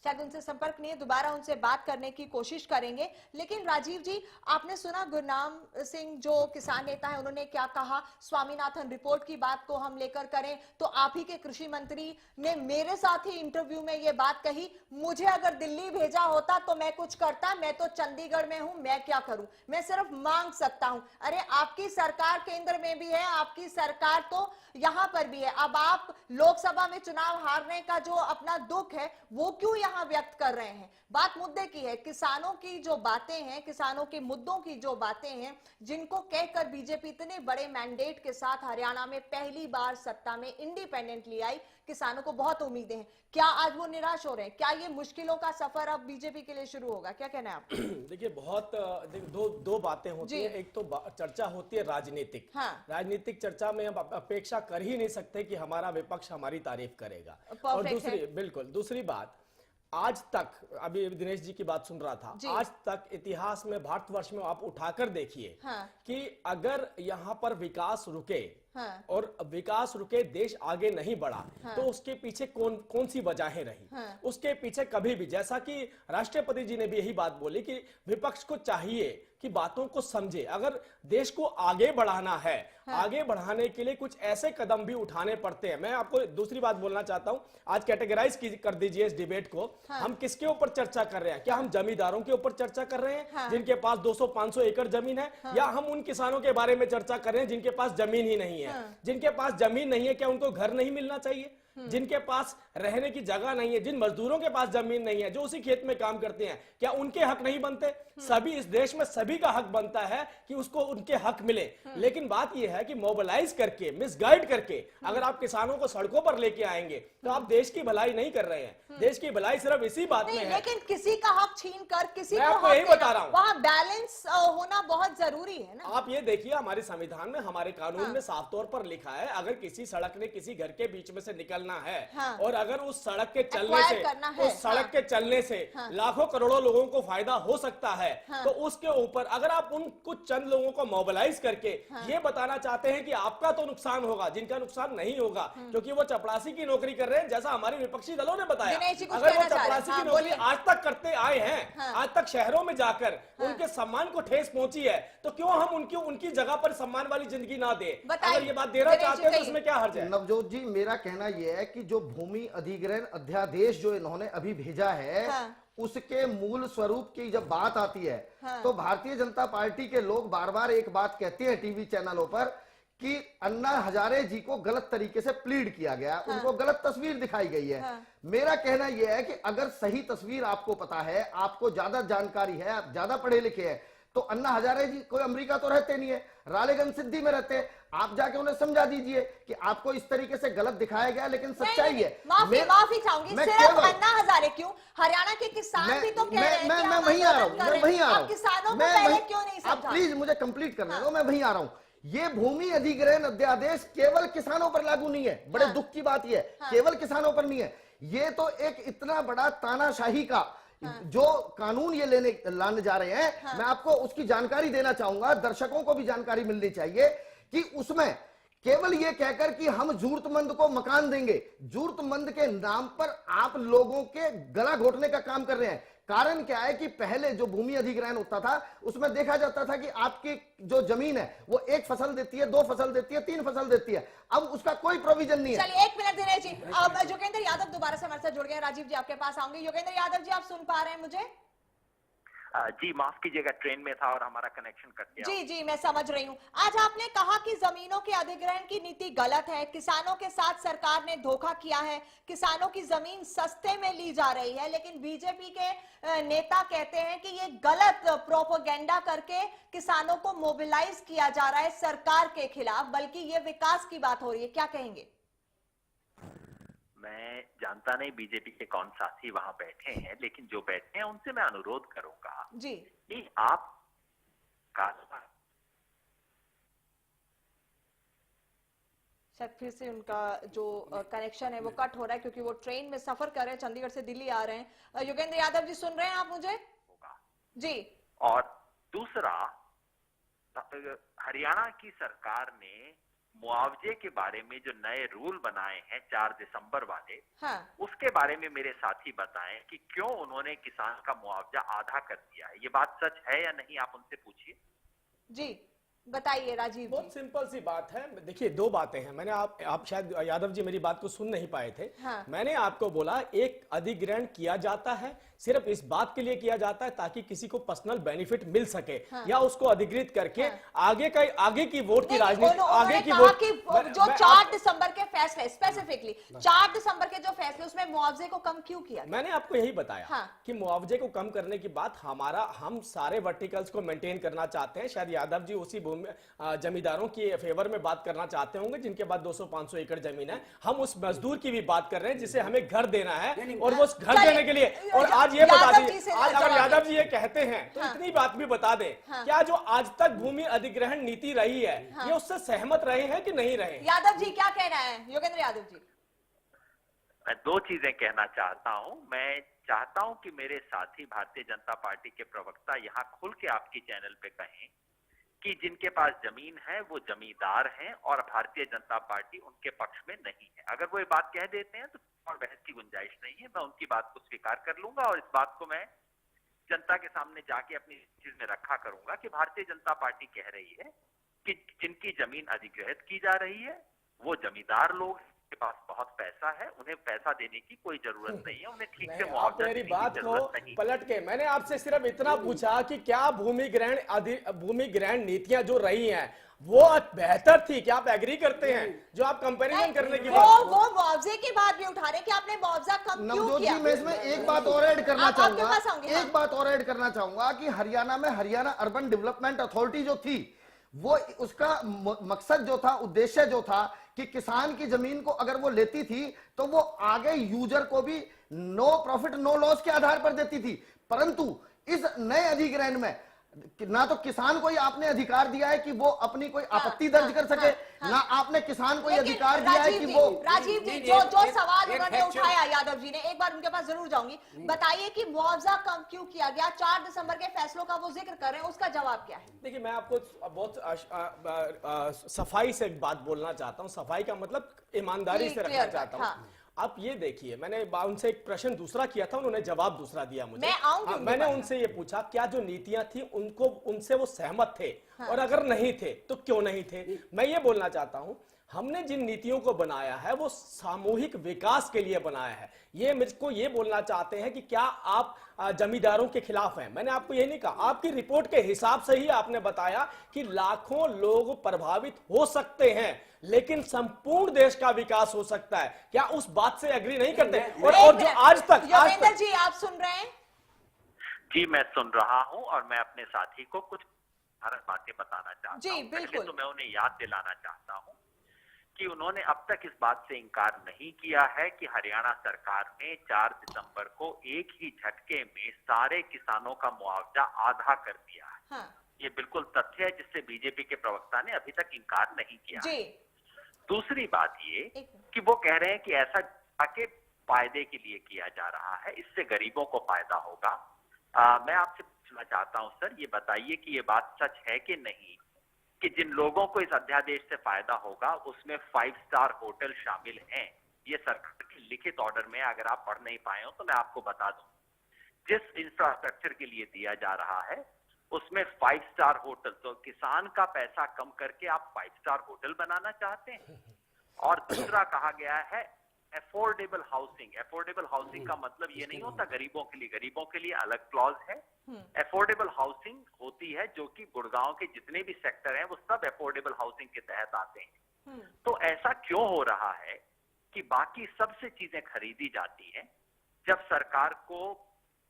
[SPEAKER 2] शायद उनसे संपर्क नहीं है, दोबारा उनसे बात करने की कोशिश करेंगे। लेकिन राजीव जी, आपने सुना गुरनाम सिंह जो किसान नेता है, उन्होंने क्या कहा? स्वामीनाथन रिपोर्ट की बात को हम लेकर करें तो आप ही के कृषि मंत्री ने मेरे साथ ही इंटरव्यू में ये बात कही, मुझे अगर दिल्ली भेजा होता तो मैं कुछ करता, मैं तो चंडीगढ़ में हूं, मैं क्या करूं, मैं सिर्फ मांग सकता हूं। अरे आपकी सरकार केंद्र में भी है, आपकी सरकार तो यहां पर भी है। अब आप लोकसभा में चुनाव हारने का जो अपना दुख है वो क्यों यहाँ व्यक्त कर रहे हैं। बात मुद्दे की है, किसानों की जो बातें हैं, किसानों के मुद्दों की जो बातें हैं, जिनको कहकर बीजेपी इतने बड़े मैंडेट के साथ हरियाणा में पहली बार सत्ता में इंडिपेंडेंटली आई। किसानों को बहुत उम्मीदें हैं। क्या आज वो निराश हो रहे हैं? क्या ये मुश्किलों का सफर अब बीजेपी के लिए शुरू होगा? क्या कहना है आप?
[SPEAKER 5] देखिए बहुत दो बातें होती है। एक तो चर्चा होती है राजनीतिक।
[SPEAKER 2] हाँ।
[SPEAKER 5] राजनीतिक चर्चा में हम अपेक्षा कर ही नहीं सकते कि हमारा विपक्ष हमारी तारीफ करेगा। और दूसरी बात, आज तक, अभी दिनेश जी की बात सुन रहा था, आज तक इतिहास में भारतवर्ष में आप उठाकर देखिए कि अगर यहाँ पर विकास रुके और विकास रुके, देश आगे नहीं बढ़ा, तो उसके पीछे कौन सी वजहें रही? उसके पीछे कभी भी, जैसा कि राष्ट्रपति जी ने भी यही बात बोली कि विपक्ष को चाहिए कि बातों को समझे। अगर देश को आगे बढ़ाना है, आगे बढ़ाने के लिए कुछ ऐसे कदम भी उठाने पड़ते हैं। मैं आपको दूसरी बात बोलना चाहता हूं, आज कैटेगराइज कर दीजिए इस डिबेट को। हम किसके ऊपर चर्चा कर रहे हैं? क्या हम जमींदारों के ऊपर चर्चा कर रहे हैं जिनके पास 200-500 एकड़ जमीन है, या हम उन किसानों के बारे में चर्चा कर रहे हैं जिनके पास जमीन ही नहीं है? जिनके पास जमीन नहीं है, क्या उनको घर नहीं मिलना चाहिए? जिनके पास रहने की जगह नहीं है, जिन मजदूरों के पास जमीन नहीं है, जो उसी खेत में काम करते हैं, क्या उनके हक नहीं बनते? सभी, इस देश में सभी का हक बनता है कि उसको उनके हक मिले। लेकिन बात यह है कि मोबिलाइज करके, मिसगाइड करके अगर आप किसानों को सड़कों पर लेके आएंगे तो आप देश की भलाई नहीं कर रहे हैं। देश की भलाई सिर्फ इसी बात में है।
[SPEAKER 2] लेकिन किसी का हक छीन कर किसी को
[SPEAKER 5] आपको यही बता रहा हूं,
[SPEAKER 2] वहां बैलेंस होना बहुत जरूरी है ना।
[SPEAKER 5] आप ये देखिए, हमारे संविधान में, हमारे कानून में साफ तौर पर लिखा है, अगर किसी सड़क ने किसी घर के बीच में से निकलना है और अगर उस सड़क के चलने से लाखों करोड़ों लोगों को फायदा हो सकता है, तो उसके ऊपर अगर आप उन कुछ चंद लोगों को मोबिलाइज करके ये बताना चाहते हैं कि आपका तो नुकसान होगा, जिनका नुकसान नहीं होगा क्योंकि वो चपरासी की नौकरी कर रहे हैं, जैसा हमारे विपक्षी दलों ने बताया। अगर वो चपरासी की नौकरी आज तक करते आए हैं, आज तक शहरों में जाकर उनके सम्मान को ठेस पहुंची है, तो क्यों हम उनकी जगह पर सम्मान वाली जिंदगी ना दे? अगर ये बात देना चाहते हैं तो उसमें क्या हर्ज है?
[SPEAKER 8] नवजोत जी, मेरा कहना यह है कि जो भूमि अधिग्रहण अध्यादेश जो इन्होंने अभी भेजा है, उसके मूल स्वरूप की जब बात आती है तो भारतीय जनता पार्टी के लोग बार बार एक बात कहते हैं टीवी चैनलों पर कि अन्ना हजारे जी को गलत तरीके से प्लीड किया गया, उनको गलत तस्वीर दिखाई गई है। मेरा कहना यह है कि अगर सही तस्वीर आपको पता है, आपको ज्यादा जानकारी है, आप ज्यादा पढ़े लिखे हैं, तो अन्ना हजारे जी कोई अमेरिका तो रहते नहीं है, रालेगंज सिद्धि में रहते हैं। आप जाके उन्हें समझा दीजिए कि आपको इस तरीके से गलत दिखाया गया, लेकिन सच्चाई है।
[SPEAKER 2] माफी चाहूंगी, सिर्फ अन्ना हजारे क्यों, हरियाणा के किसान भी तो कह रहे हैं।
[SPEAKER 8] मैं वहीं आ रहा हूं,
[SPEAKER 2] किसानों को पहले क्यों नहीं समझा?
[SPEAKER 8] आप प्लीज मुझे कंप्लीट करने दो, मैं वहीं आ रहा हूं। ये भूमि अधिग्रहण अध्यादेश केवल किसानों पर लागू नहीं है, बड़े दुख की बात यह है, केवल किसानों पर नहीं है। ये तो एक इतना बड़ा तानाशाही का जो कानून ये लाने जा रहे हैं, मैं आपको उसकी जानकारी देना चाहूंगा, दर्शकों को भी जानकारी मिलनी चाहिए कि उसमें केवल ये कहकर कि हम जरूरतमंद को मकान देंगे, जरूरतमंद के नाम पर आप लोगों के गला घोटने का काम कर रहे हैं। कारण क्या है कि पहले जो भूमि अधिग्रहण होता था उसमें देखा जाता था कि आपकी जो जमीन है वो 1 फसल देती है, 2 फसल देती है, 3 फसल देती है। अब उसका कोई प्रोविजन नहीं है।
[SPEAKER 2] चलिए 1 मिनट दिनेश जी, अब योगेंद्र यादव दोबारा से हमारे साथ जुड़ गए। राजीव जी आपके पास आऊंगी। योगेंद्र यादव जी, आप सुन पा रहे हैं मुझे?
[SPEAKER 9] जी माफ कीजिएगा, ट्रेन में था और हमारा कनेक्शन कट गया।
[SPEAKER 2] जी मैं समझ रही हूँ। आज आपने कहा कि जमीनों के अधिग्रहण की नीति गलत है, किसानों के साथ सरकार ने धोखा किया है, किसानों की जमीन सस्ते में ली जा रही है, लेकिन बीजेपी के नेता कहते हैं कि ये गलत प्रोपेगेंडा करके किसानों को मोबिलाइज किया जा रहा है सरकार के खिलाफ, बल्कि ये विकास की बात हो रही है। क्या कहेंगे?
[SPEAKER 9] मैं जानता नहीं बीजेपी के कौन साथी वहां बैठे हैं, लेकिन जो बैठे हैं उनसे मैं अनुरोध करूंगा
[SPEAKER 2] जी
[SPEAKER 9] कि आप
[SPEAKER 2] शायद फिर से उनका जो कनेक्शन है वो कट हो रहा है, क्योंकि वो ट्रेन में सफर कर रहे हैं, चंडीगढ़ से दिल्ली आ रहे हैं। योगेंद्र यादव जी सुन रहे हैं आप मुझे? जी।
[SPEAKER 9] और दूसरा, हरियाणा की सरकार ने मुआवजे के बारे में जो नए रूल बनाए हैं 4 दिसंबर वाले, उसके बारे में मेरे साथी बताएं कि क्यों उन्होंने किसान का मुआवजा आधा कर दिया है। ये बात सच है या नहीं, आप उनसे पूछिए।
[SPEAKER 2] जी बताइए राजीव जी।
[SPEAKER 5] बहुत सिंपल सी बात है। देखिए, दो बातें हैं। मैंने आप शायद यादव जी मेरी बात को सुन नहीं पाए थे।
[SPEAKER 2] हाँ।
[SPEAKER 5] मैंने आपको बोला एक अधिग्रहण किया जाता है सिर्फ इस बात के लिए किया जाता है ताकि किसी को पर्सनल बेनिफिट मिल सके,
[SPEAKER 2] हाँ।
[SPEAKER 5] या उसको अधिकृत करके आगे की वोट की
[SPEAKER 2] नहीं,
[SPEAKER 5] राजनीति, आगे की
[SPEAKER 2] कहा
[SPEAKER 5] वोट
[SPEAKER 2] कि जो 4 दिसंबर के फैसले, स्पेसिफिकली 4 दिसंबर के जो फैसले, उसमें मुआवजे को कम क्यों किया गया?
[SPEAKER 5] मैंने आपको यही बताया
[SPEAKER 2] हाँ।
[SPEAKER 5] कि मुआवजे को कम करने की बात हम सारे वर्टिकल्स को मेंटेन करना चाहते हैं। शायद यादव जी उसी जमींदारों की फेवर में बात करना चाहते होंगे जिनके पास 200-500 एकड़ जमीन है। हम उस मजदूर की भी बात कर रहे हैं जिसे हमें घर देना है, और वो घर देने के लिए, और आज ये बता दीजिए, आज अगर यादव जी ये कहते हैं तो इतनी बात भी बता दें, क्या जो आज तक भूमि अधिग्रहण नीति रही है ये उससे सहमत रहे हैं कि नहीं रहे?
[SPEAKER 2] यादव जी क्या कहना है? योगेंद्र यादव जी।
[SPEAKER 9] मैं दो चीजें कहना चाहता हूं। मैं चाहता हूं कि मेरे साथी भारतीय जनता पार्टी के प्रवक्ता यहां खुल के आपकी चैनल पे कहें कि जिनके पास जमीन है वो जमींदार हैं और भारतीय जनता पार्टी उनके पक्ष में नहीं है। अगर वो ये बात कह देते हैं तो और बहस की गुंजाइश नहीं है। मैं उनकी बात को स्वीकार कर लूंगा और इस बात को मैं जनता के सामने जाके अपनी चीज में रखा करूंगा कि भारतीय जनता पार्टी कह रही है कि जिनकी जमीन अधिग्रहित की जा रही है वो जमींदार लोग के पास बहुत पैसा है, उन्हें पैसा देने की कोई जरूरत नहीं है, उन्हें ठीक से मुआवजा
[SPEAKER 5] मेरी
[SPEAKER 9] देने की
[SPEAKER 5] बात को
[SPEAKER 9] जरूरत नहीं।
[SPEAKER 5] पलट के मैंने आपसे सिर्फ इतना पूछा कि क्या भूमि ग्रहण नीतियां जो रही हैं वो बेहतर थी? क्या आप एग्री करते हैं? जो आप कंपैरिजन करने की बात,
[SPEAKER 2] वो मुआवजे की बात भी उठा रहे कि आपने मुआवजा कम क्यों
[SPEAKER 8] नवजोत
[SPEAKER 2] किया?
[SPEAKER 8] जी, मैं इसमें एक बात और ऐड करना
[SPEAKER 2] आपके
[SPEAKER 8] चाहूंगा,
[SPEAKER 2] पास आऊंगी, हाँ।
[SPEAKER 8] एक बात और ऐड करना चाहूंगा कि हरियाणा में हरियाणा अर्बन डेवलपमेंट अथॉरिटी जो थी, वो उसका मकसद जो था, उद्देश्य जो था कि किसान की जमीन को अगर वो लेती थी तो वो आगे यूजर को भी नो प्रॉफिट नो लॉस के आधार पर देती थी। परंतु इस नए अधिग्रहण में ना तो किसान को ही आपने अधिकार दिया है कि वो अपनी कोई आपत्ति दर्ज कर सके, ना आपने किसान को अधिकार दिया है कि वो।
[SPEAKER 2] राजीव जी, जो सवाल उन्होंने उठाया यादव जी ने, एक बार उनके पास जरूर जाऊंगी। बताइए कि मुआवजा कम क्यों किया गया? 4 दिसंबर के फैसलों का वो जिक्र कर रहे हैं, उसका जवाब क्या है?
[SPEAKER 5] देखिए, मैं आपको बहुत सफाई से एक बात बोलना चाहता हूं। सफाई का मतलब ईमानदारी से रखना चाहता हूं। आप ये देखिए, मैंने उनसे एक प्रश्न दूसरा किया था, उन्होंने जवाब दूसरा दिया मुझे। मैंने उनसे ये पूछा क्या जो नीतियां थी उनसे वो सहमत थे, और अगर नहीं थे तो क्यों नहीं थे? मैं ये बोलना चाहता हूं, हमने जिन नीतियों को बनाया है वो सामूहिक विकास के लिए बनाया है। ये मुझको ये बोलना चाहते हैं कि क्या आप जमींदारों के खिलाफ हैं? मैंने आपको ये नहीं कहा। आपकी रिपोर्ट के हिसाब से ही आपने बताया कि लाखों लोग प्रभावित हो सकते हैं लेकिन संपूर्ण देश का विकास हो सकता है। क्या उस बात से एग्री नहीं करते? और जो आज तक
[SPEAKER 2] योगेंद्र जी, आप सुन रहे हैं?
[SPEAKER 9] जी, मैं सुन रहा हूं और मैं अपने साथी को कुछ बातें बताना चाहता हूं।
[SPEAKER 2] जी, बिल्कुल।
[SPEAKER 9] तो मैं उन्हें याद दिलाना चाहता हूं कि उन्होंने अब तक इस बात से इनकार नहीं किया है कि हरियाणा सरकार ने 4 दिसंबर को एक ही झटके में सारे किसानों का मुआवजा आधा कर दिया है।
[SPEAKER 2] हाँ।
[SPEAKER 9] ये बिल्कुल तथ्य है जिससे बीजेपी के प्रवक्ता ने अभी तक इनकार नहीं किया।
[SPEAKER 2] जी।
[SPEAKER 9] दूसरी बात ये कि वो कह रहे हैं कि ऐसा के फायदे के लिए किया जा रहा है, इससे गरीबों को फायदा होगा। मैं आपसे पूछना चाहता हूं सर, ये बताइए कि ये बात सच है कि नहीं कि जिन लोगों को इस अध्यादेश से फायदा होगा उसमें 5 स्टार होटल शामिल हैं? ये सरकार के लिखित ऑर्डर में, अगर आप पढ़ नहीं पाए हो तो मैं आपको बता दूं, जिस इंफ्रास्ट्रक्चर के लिए दिया जा रहा है उसमें 5 स्टार होटल, तो किसान का पैसा कम करके आप 5 स्टार होटल बनाना चाहते हैं। और दूसरा कहा गया है अफोर्डेबल हाउसिंग। अफोर्डेबल हाउसिंग का मतलब ये नहीं होता गरीबों के लिए, गरीबों के लिए अलग क्लॉज है। अफोर्डेबल हाउसिंग होती है जो कि गुड़गांव के जितने भी सेक्टर हैं वो सब अफोर्डेबल हाउसिंग के तहत आते हैं। तो ऐसा क्यों हो रहा है कि बाकी सबसे चीजें खरीदी जाती हैं, जब सरकार को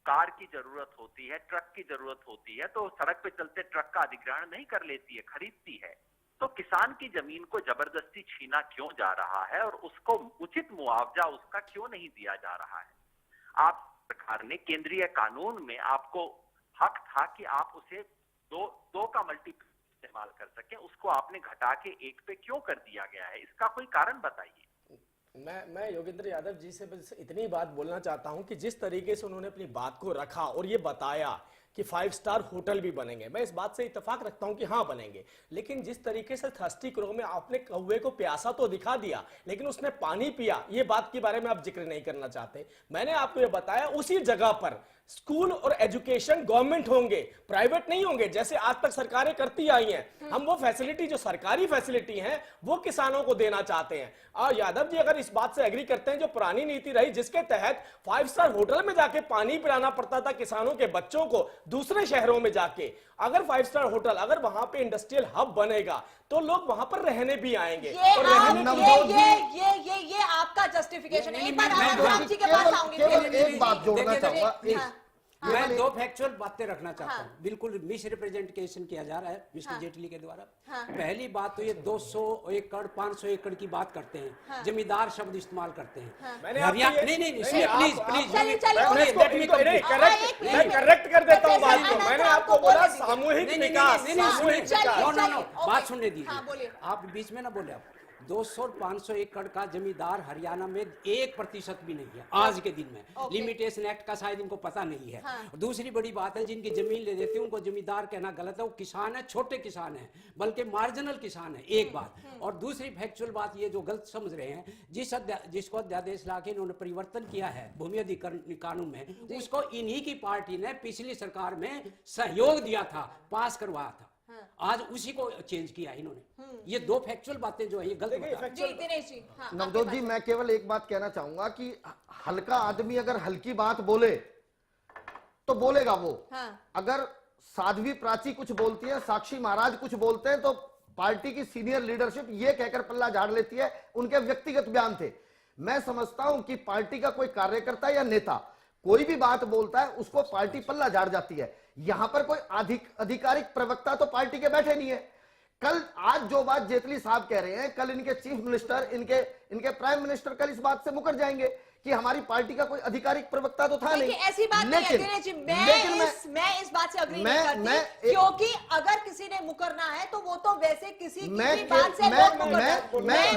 [SPEAKER 9] कार की जरूरत होती है, ट्रक की जरूरत होती है, तो सड़क पे चलते ट्रक का अधिग्रहण नहीं कर लेती है, खरीदती है। तो किसान की जमीन को जबरदस्ती छीना क्यों जा रहा है और उसको उचित मुआवजा उसका क्यों नहीं दिया जा रहा है? आप सरकार ने केंद्रीय कानून में आपको हक था कि आप उसे दो का मल्टीपल इस्तेमाल कर सके, उसको आपने घटा के 1 पे क्यों कर दिया गया है? इसका कोई कारण बताइए।
[SPEAKER 5] मैं योगेंद्र यादव जी से बस इतनी बात बोलना चाहता हूं कि जिस तरीके से उन्होंने अपनी बात को रखा और ये बताया कि 5 स्टार होटल भी बनेंगे। मैं इस बात से इत्तेफाक रखता हूं कि हाँ बनेंगे, लेकिन जिस तरीके से थर्स्टी क्रो में आपने कौवे को प्यासा तो दिखा दिया लेकिन उसने पानी पिया, ये बात के बारे में आप जिक्र नहीं करना चाहते। मैंने आपको ये बताया उसी जगह पर स्कूल और एजुकेशन गवर्नमेंट होंगे, प्राइवेट नहीं होंगे, जैसे आज तक सरकारें करती आई हैं। हम वो फैसिलिटी जो सरकारी फैसिलिटी हैं वो किसानों को देना चाहते हैं। और यादव जी अगर इस बात से एग्री करते हैं, जो पुरानी नीति रही जिसके तहत 5 स्टार होटल में जाके पानी पिलाना पड़ता था किसानों के बच्चों को दूसरे शहरों में जाके, अगर 5 स्टार होटल, अगर वहां पे इंडस्ट्रियल हब बनेगा तो लोग वहां पर रहने भी आएंगे।
[SPEAKER 2] ये आपका जस्टिफिकेशन है। एक बार आप जी के पास आऊंगी।
[SPEAKER 8] एक बात जोड़ना चाहूंगा,
[SPEAKER 4] मैं 2 फैक्चुअल बातें रखना चाहता हूँ। बिल्कुल मिस रिप्रेजेंटेशन किया जा रहा है मिस्टर जेटली के द्वारा। पहली बात तो ये 200 एकड़ 500 एकड़ की बात करते हैं, जमींदार शब्द इस्तेमाल करते हैं। नहीं, प्लीज
[SPEAKER 5] करेक्ट कर देता हूँ बात को। मैंने आपको बोला सामूहिक विकास,
[SPEAKER 4] बात सुनने दीजिए, आप बीच में ना बोले। आप 200 और 500 एकड़ का जमींदार हरियाणा में 1% भी नहीं है आज के दिन में। लिमिटेशन एक्ट का शायद इनको पता नहीं है। दूसरी बड़ी बात है, जिनकी जमीन ले देते हैं उनको जमींदार कहना गलत है। वो किसान है, छोटे किसान है, बल्कि मार्जिनल किसान है, एक बात। और दूसरी फैक्चुअल बात ये जो गलत समझ रहे हैं, जिसको अध्यादेश लाके इन्होंने परिवर्तन किया है भूमि अधिग्रहण कानून में, उसको इन्हीं की पार्टी ने पिछली सरकार में सहयोग दिया था, पास करवाया था। आज उसी को चेंज किया इन्होंने। ये 2 फैक्चुअल बातें जो है ये गलत है।
[SPEAKER 8] नवजोत जी, मैं केवल एक बात कहना चाहूंगा कि हल्का आदमी अगर हल्की बात बोले तो बोलेगा वो। अगर साध्वी प्राची कुछ बोलती है, साक्षी महाराज कुछ बोलते हैं, तो पार्टी की सीनियर लीडरशिप ये कहकर पल्ला झाड़ लेती है। उनके व्यक्तिगत बयान थे। मैं समझता हूं कि पार्टी का कोई कार्यकर्ता या नेता कोई भी बात बोलता है उसको पार्टी पल्ला झाड़ जाती है। यहां पर कोई आधिकारिक प्रवक्ता तो पार्टी के बैठे नहीं है। कल आज जो बात जेटली साहब कह रहे हैं, कल इनके चीफ मिनिस्टर, इनके प्राइम मिनिस्टर कल इस बात से मुकर जाएंगे कि हमारी पार्टी का कोई आधिकारिक प्रवक्ता तो था नहीं।
[SPEAKER 2] ऐसी बात नहीं है दिनेश जी, मैं इस बात से अग्री नहीं करती, क्योंकि अगर किसी ने मुकरना है तो वो तो वैसे किसी की भी बात से लोग मुकर। मैं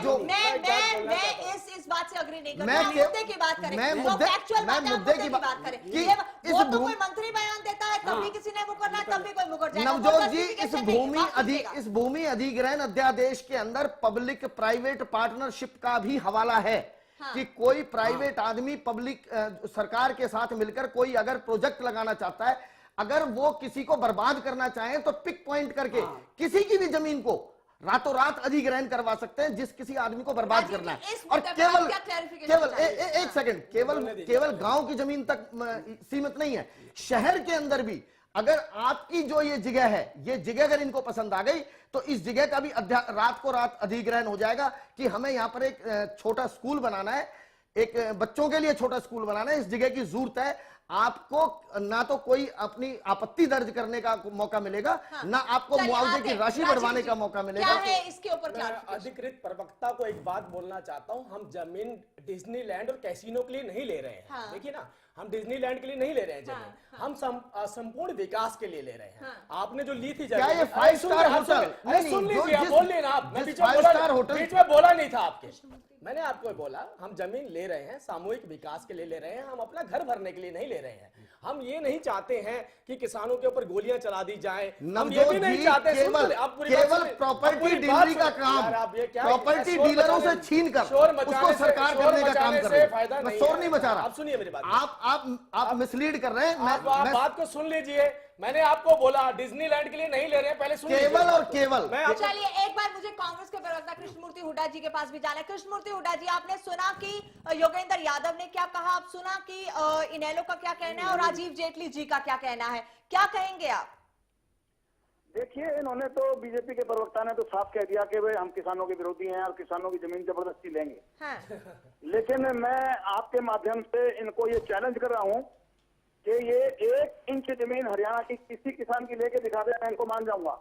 [SPEAKER 2] इस बात से अग्री नहीं करती। मुद्दे की बात करें, मुद्दे की बात करें। वो तो कोई मंत्री बयान देता है तब भी किसी ने मुकरना है, तब भी कोई मुकर जाएगा।
[SPEAKER 8] नवजोत जी, इस भूमि अधिग्रहण अध्यादेश के अंदर पब्लिक प्राइवेट पार्टनरशिप का भी हवाला है। कि कोई प्राइवेट आदमी पब्लिक सरकार के साथ मिलकर कोई अगर प्रोजेक्ट लगाना चाहता है, अगर वो किसी को बर्बाद करना चाहे तो पिक पॉइंट करके किसी की भी जमीन को रातों रात अधिग्रहण करवा सकते हैं जिस किसी आदमी को बर्बाद करना है। और केवल एक सेकंड, केवल गांव की जमीन तक सीमित नहीं है, शहर के अंदर भी अगर आपकी जो ये जगह है, ये जगह अगर इनको पसंद आ गई तो इस जगह का भी रात को रात अधिग्रहण हो जाएगा कि हमें यहाँ पर एक छोटा स्कूल बनाना है, एक बच्चों के लिए छोटा स्कूल बनाना है, इस जगह की जरूरत है। आपको ना तो कोई अपनी आपत्ति दर्ज करने का मौका मिलेगा, ना आपको मुआवजे की राशि बढ़वाने का मौका मिलेगा।
[SPEAKER 2] क्या है इसके ऊपर
[SPEAKER 5] अधिकृत प्रवक्ता को एक बात बोलना चाहता हूं, हम जमीन डिज्नीलैंड और कैसीनो के लिए नहीं ले रहे हैं। देखिए ना, हम डिज्नीलैंड के लिए नहीं ले रहे हैं जमीन, हम संपूर्ण विकास के लिए ले रहे हैं। आपने जो ली थी
[SPEAKER 8] क्या ये 5 स्टार होटल?
[SPEAKER 5] सुन लीजिए, बोल लेना आप, मैं बीच में बोला नहीं था आपके। मैंने आपको बोला हम जमीन ले रहे हैं, सामूहिक विकास के लिए ले रहे हैं, हम अपना घर भरने के लिए नहीं ले रहे हैं। हम ये नहीं चाहते हैं कि किसानों के ऊपर गोलियां चला दी जाए। हम ये भी नहीं चाहते
[SPEAKER 8] केवल प्रॉपर्टी डीलरी का काम, प्रॉपर्टी डीलरों से छीन कर उसको सरकार करने का काम कर रहे हैं। मैं शोर नहीं मचा रहा।
[SPEAKER 5] आप सुनिए मेरी बात,
[SPEAKER 8] आप मिसलीड कर रहे हैं।
[SPEAKER 5] आप बात को सुन लीजिए। मैंने आपको बोला डिज्नीलैंड के लिए नहीं ले रहे हैं, पहले सुनिए।
[SPEAKER 8] केवल और केवल
[SPEAKER 2] चलिए एक बार मुझे कांग्रेस के प्रवक्ता कृष्णमूर्ति हुड्डा जी के पास भी जाना है। कृष्णमूर्ति हुड्डा जी, आपने सुना कि योगेंद्र यादव ने क्या कहा, आप सुना कि इनेलो का क्या कहना है और राजीव जेटली जी का क्या कहना है, क्या कहेंगे आप?
[SPEAKER 6] देखिए, इन्होंने तो बीजेपी के प्रवक्ता ने तो साफ कह दिया कि भाई हम किसानों के विरोधी हैं और किसानों की जमीन जबरदस्ती लेंगे। लेकिन मैं आपके माध्यम से इनको ये चैलेंज कर रहा हूँ कि ये 1 इंच जमीन हरियाणा की किसी किसान की लेके दिखा दे, मैं इनको मान जाऊंगा।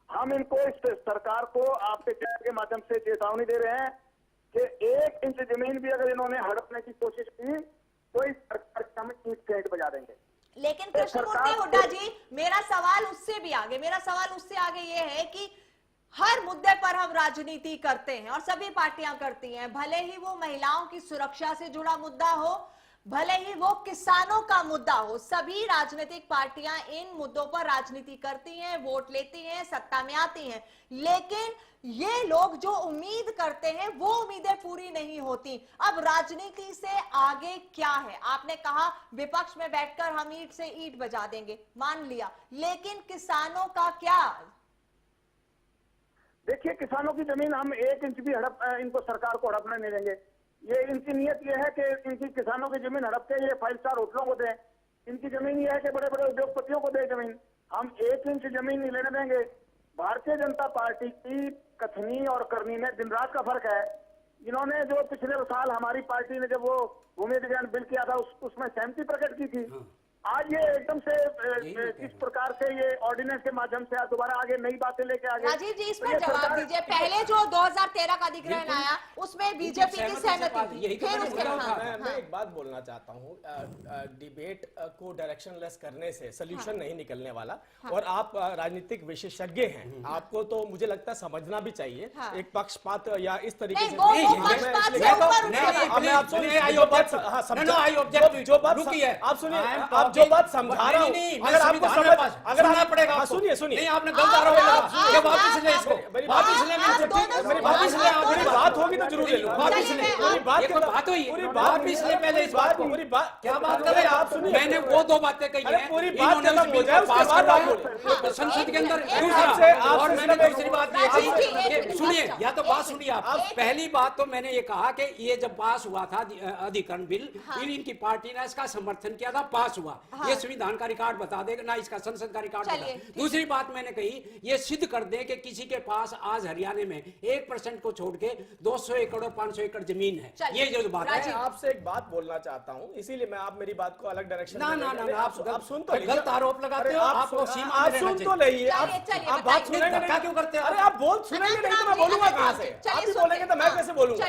[SPEAKER 6] हम इनको इस सरकार को आपके चैनल के माध्यम से चेतावनी दे रहे हैं कि 1 इंच जमीन भी अगर इन्होंने हड़पने की कोशिश की तो इस सरकार का हम ईंट फेंट बजा देंगे।
[SPEAKER 2] लेकिन कृष्णमूर्ति हुड्डा जी, मेरा सवाल उससे आगे ये है कि हर मुद्दे पर हम राजनीति करते हैं और सभी पार्टियां करती हैं, भले ही वो महिलाओं की सुरक्षा से जुड़ा मुद्दा हो, भले ही वो किसानों का मुद्दा हो। सभी राजनीतिक पार्टियां इन मुद्दों पर राजनीति करती हैं, वोट लेती हैं, सत्ता में आती हैं, लेकिन ये लोग जो उम्मीद करते हैं वो उम्मीदें पूरी नहीं होती। अब राजनीति से आगे क्या है? आपने कहा विपक्ष में बैठकर हम ईंट से ईंट बजा देंगे, मान लिया, लेकिन किसानों का क्या?
[SPEAKER 6] देखिए, किसानों की जमीन हम 1 इंच भी इनको सरकार को हड़पने नहीं देंगे। ये इनकी नीयत ये है कि इनकी किसानों की जमीन हड़प के ये 5 स्टार होटलों को दें। इनकी जमीन ये है कि बड़े बड़े उद्योगपतियों को दे जमीन। हम 1 इंच जमीन नहीं लेने देंगे। भारतीय जनता पार्टी की कथनी और करनी में दिन रात का फर्क है। इन्होंने जो पिछले साल हमारी पार्टी ने जब वो भूमि अधिग्रहण बिल किया था उसमें सहमति प्रकट की थी। आज ये एकदम से इस प्रकार से ये ऑर्डिनेंस के माध्यम से दोबारा आगे नई बातें लेके आगे।
[SPEAKER 2] राजीव जी, इस पर जवाब दीजिए। पहले जो 2013 का अधिग्रहण आया उसमें बीजेपी की सहमति थी, फिर उसके
[SPEAKER 5] मैं एक बात बोलना चाहता हूँ, डिबेट को डायरेक्शनलेस करने से सोल्यूशन नहीं निकलने वाला। और आप राजनीतिक विशेषज्ञ हैं, आपको तो मुझे लगता है समझना भी चाहिए एक पक्षपात या इस तरीके से आप सुनिए, जो बात समझा रहा हूँ, अगर आपको समझ, अगर आप पड़ेगा, सुनिए सुनिए, आपने गलत आरोप लगा, वापस ले इसको, वापस ले, वापस ले, मेरी बात होगी तो जरूर ले लो, वापस ले, पूरी बात हुई, पूरी वापस ले पहले इस बात को, पूरी बात क्या बात कर रहे हैं आप? सुनिए, मैंने वो 2 बातें कही हैं, पूरी बात खत्म हो जाए उसके बाद आप बोलो संसद के अंदर। दूसरा, और मैंने दूसरी बात ये सुनिए, या तो बात सुनिए आप। पहली बात तो मैंने ये कहा कि ये जब पास हुआ था अधिग्रहण बिल, इनकी पार्टी ने इसका समर्थन किया था, पास हुआ। ये संविधान का रिकॉर्ड बता देगा ना, इसका संसद का रिकॉर्ड बता। दूसरी बात मैंने कही, ये सिद्ध कर दे कि किसी के पास आज हरियाणा में 1% को छोड़ के 200 एकड़ और 500 एकड़ जमीन है। ये जो बात है, आपसे एक बात बोलना चाहता हूँ, इसीलिए मैं आप मेरी बात को अलग डायरेक्शन ना आप सुन तो गलत आरोप लगाते हो, आपको सीमा आप सुन तो नहीं, आप बात सुनेंगे क्या क्यों करते हो? अरे आप बोल सुनेंगे नहीं तो मैं बोलूंगा कहां से? आप ही बोलेंगे तो मैं कैसे बोलूंगा?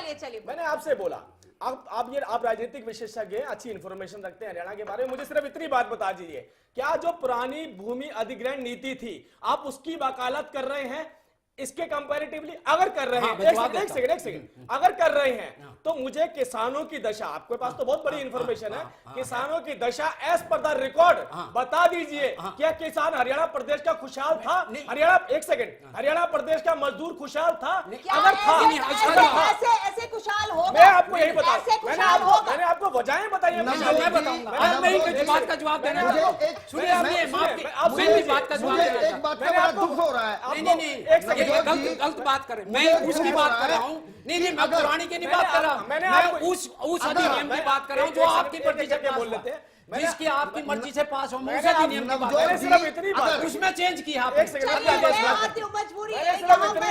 [SPEAKER 5] मैंने आपसे बोला, आप राजनीतिक विशेषज्ञ हैं, अच्छी इंफॉर्मेशन रखते हैं हरियाणा के बारे में, मुझे सिर्फ इतनी बात बता दीजिए, क्या जो पुरानी भूमि अधिग्रहण नीति थी आप उसकी वकालत कर रहे हैं इसके कंपैरेटिवली? अगर कर रहे हैं, एक सेकंड, अगर कर रहे हैं तो मुझे किसानों की दशा, आपके पास तो बहुत बड़ी इंफॉर्मेशन है, किसानों की दशा एज पर द रिकॉर्ड बता दीजिए। क्या किसान हरियाणा प्रदेश का खुशहाल था? हरियाणा, एक सेकंड, हरियाणा प्रदेश का मजदूर खुशहाल था? अगर था,
[SPEAKER 2] ऐसे खुशहाल होगा?
[SPEAKER 5] मैं आपको यही बता, मैंने आपको वजहें बताई, मैं बताऊंगा। बात का जवाब देना, सुनिए, बात का जवाब देना,
[SPEAKER 8] एक बात का दुख हो रहा है।
[SPEAKER 5] नहीं, गलत बात करें, मैं उसकी बात कर रहा हूँ। नहीं, मैं पुरानी की नहीं बात कर रहा, मैंने उस अधिनियम की बात कर रहा हूँ जो आपकी मर्जी से बोल लेते हैं, जिसकी आपकी मर्जी से पास हो, उस अधिनियम की बात कर रहा हूँ, उसमें चेंज किया आपने।
[SPEAKER 2] मजबूरी है,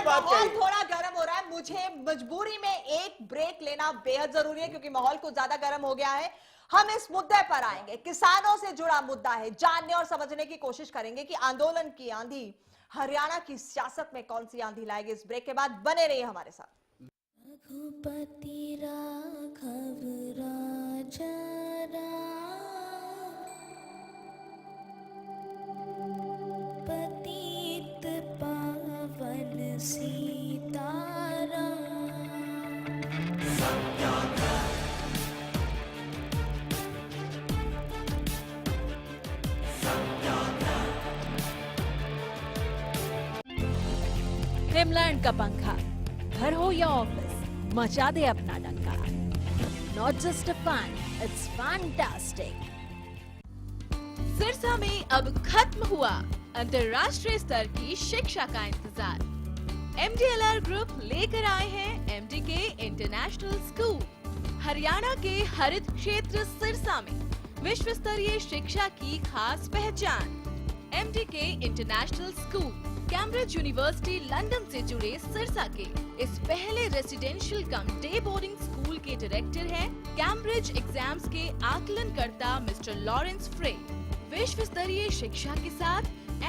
[SPEAKER 2] माहौल थोड़ा गर्म हो रहा है, मुझे मजबूरी में एक ब्रेक लेना बेहद जरूरी है क्योंकि माहौल कुछ ज्यादा गर्म हो गया है। हम इस मुद्दे पर आएंगे, किसानों से जुड़ा मुद्दा है, जानने और समझने की कोशिश करेंगे कि आंदोलन की आंधी हरियाणा की सियासत में कौन सी आंधी लाएगी। इस ब्रेक के बाद बने रहिए हमारे साथ।
[SPEAKER 1] रघुपति राघव राजा पतित पावन सीताराम।
[SPEAKER 10] हिमलैंड का पंखा, घर हो या ऑफिस, मचा दे अपना डंका। Not just a fun, it's fantastic.
[SPEAKER 3] Sirsa में अब खत्म हुआ अंतर्राष्ट्रीय स्तर की शिक्षा का इंतजार। MDLR ग्रुप लेकर आए हैं MDK इंटरनेशनल स्कूल। हरियाणा के हरित क्षेत्र सिरसा में विश्व स्तरीय शिक्षा की खास पहचान। MDK international school Cambridge university London से जुड़े सिरसा के इस पहले रेसिडेंशियल कम डे बोर्डिंग स्कूल के डायरेक्टर हैं कैम्ब्रिज एग्जाम्स के आकलनकर्ता मिस्टर लॉरेंस फ्रे। विश्व स्तरीय शिक्षा के साथ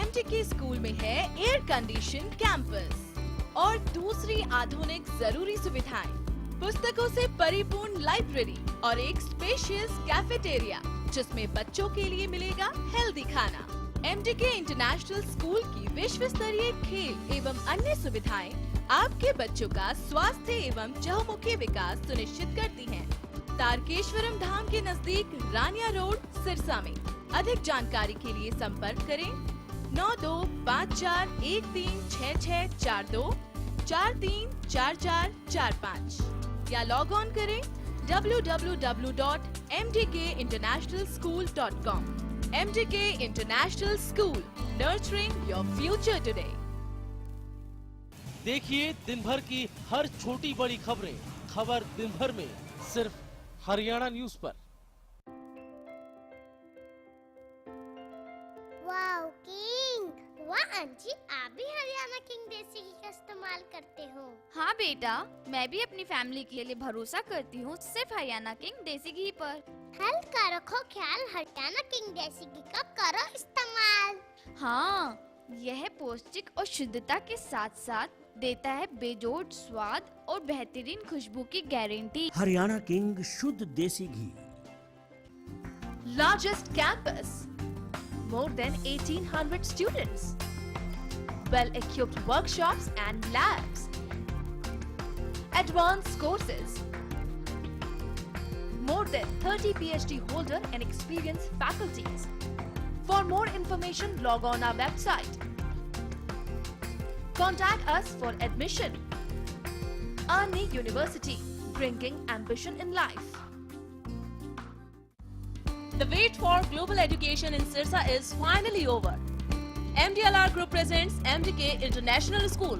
[SPEAKER 3] MDK स्कूल में है एयर कंडीशन कैंपस और दूसरी आधुनिक जरूरी सुविधाएं, पुस्तकों से परिपूर्ण लाइब्रेरी और एक स्पेशियस कैफेटेरिया जिसमें बच्चों के लिए मिलेगा हेल्दी खाना। MDK इंटरनेशनल स्कूल की विश्व स्तरीय खेल एवं अन्य सुविधाएं आपके बच्चों का स्वास्थ्य एवं चहुमुखी विकास सुनिश्चित करती हैं,
[SPEAKER 10] तारकेश्वरम धाम के नजदीक रानिया रोड, सिरसा में। अधिक जानकारी के लिए संपर्क करें 9254136642 434445 या लॉग ऑन करें www.mdkinternationalschool.com। MDK International School, nurturing your future today।
[SPEAKER 11] देखिए दिन भर की हर छोटी बड़ी खबरें, खबर दिन भर में सिर्फ हरियाणा न्यूज पर।
[SPEAKER 12] वाओ किंग, वाह आंटी, आप भी हरियाणा किंग देसी घी का इस्तेमाल करते हो?
[SPEAKER 13] हाँ बेटा, मैं भी अपनी फैमिली के लिए भरोसा करती हूँ सिर्फ हरियाणा किंग देसी घी पर।
[SPEAKER 12] हेल्थ का रखो ख्याल, हरियाणा किंग देसी घी का करो इस्तेमाल।
[SPEAKER 13] हाँ, यह पौष्टिक और शुद्धता के साथ साथ देता है बेजोड़ स्वाद और बेहतरीन खुशबू की गारंटी।
[SPEAKER 14] हरियाणा किंग शुद्ध देसी घी।
[SPEAKER 10] Largest campus, more than 1800 students, well-equipped workshops and labs, advanced courses, more than 30 PhD holder and experienced faculties. For more information, log on our website. Contact us for admission. Arni University, bringing ambition in life. The wait for global education in Sirsa is finally over. MDLR Group presents MDK International School,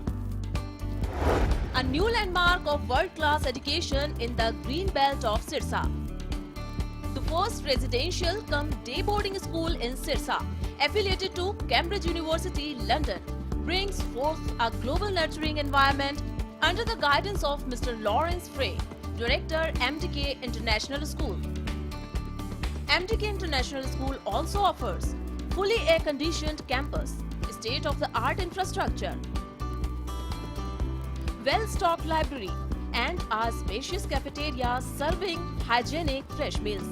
[SPEAKER 10] a new landmark of world-class education in the green belt of Sirsa. The first residential cum day boarding school in Sirsa, affiliated to Cambridge University, London, brings forth a global nurturing environment under the guidance of Mr. Lawrence Frey, Director, MDK International School. MDK International School also offers fully air-conditioned campus, state-of-the-art infrastructure, well-stocked library, and our spacious cafeteria serving hygienic fresh meals.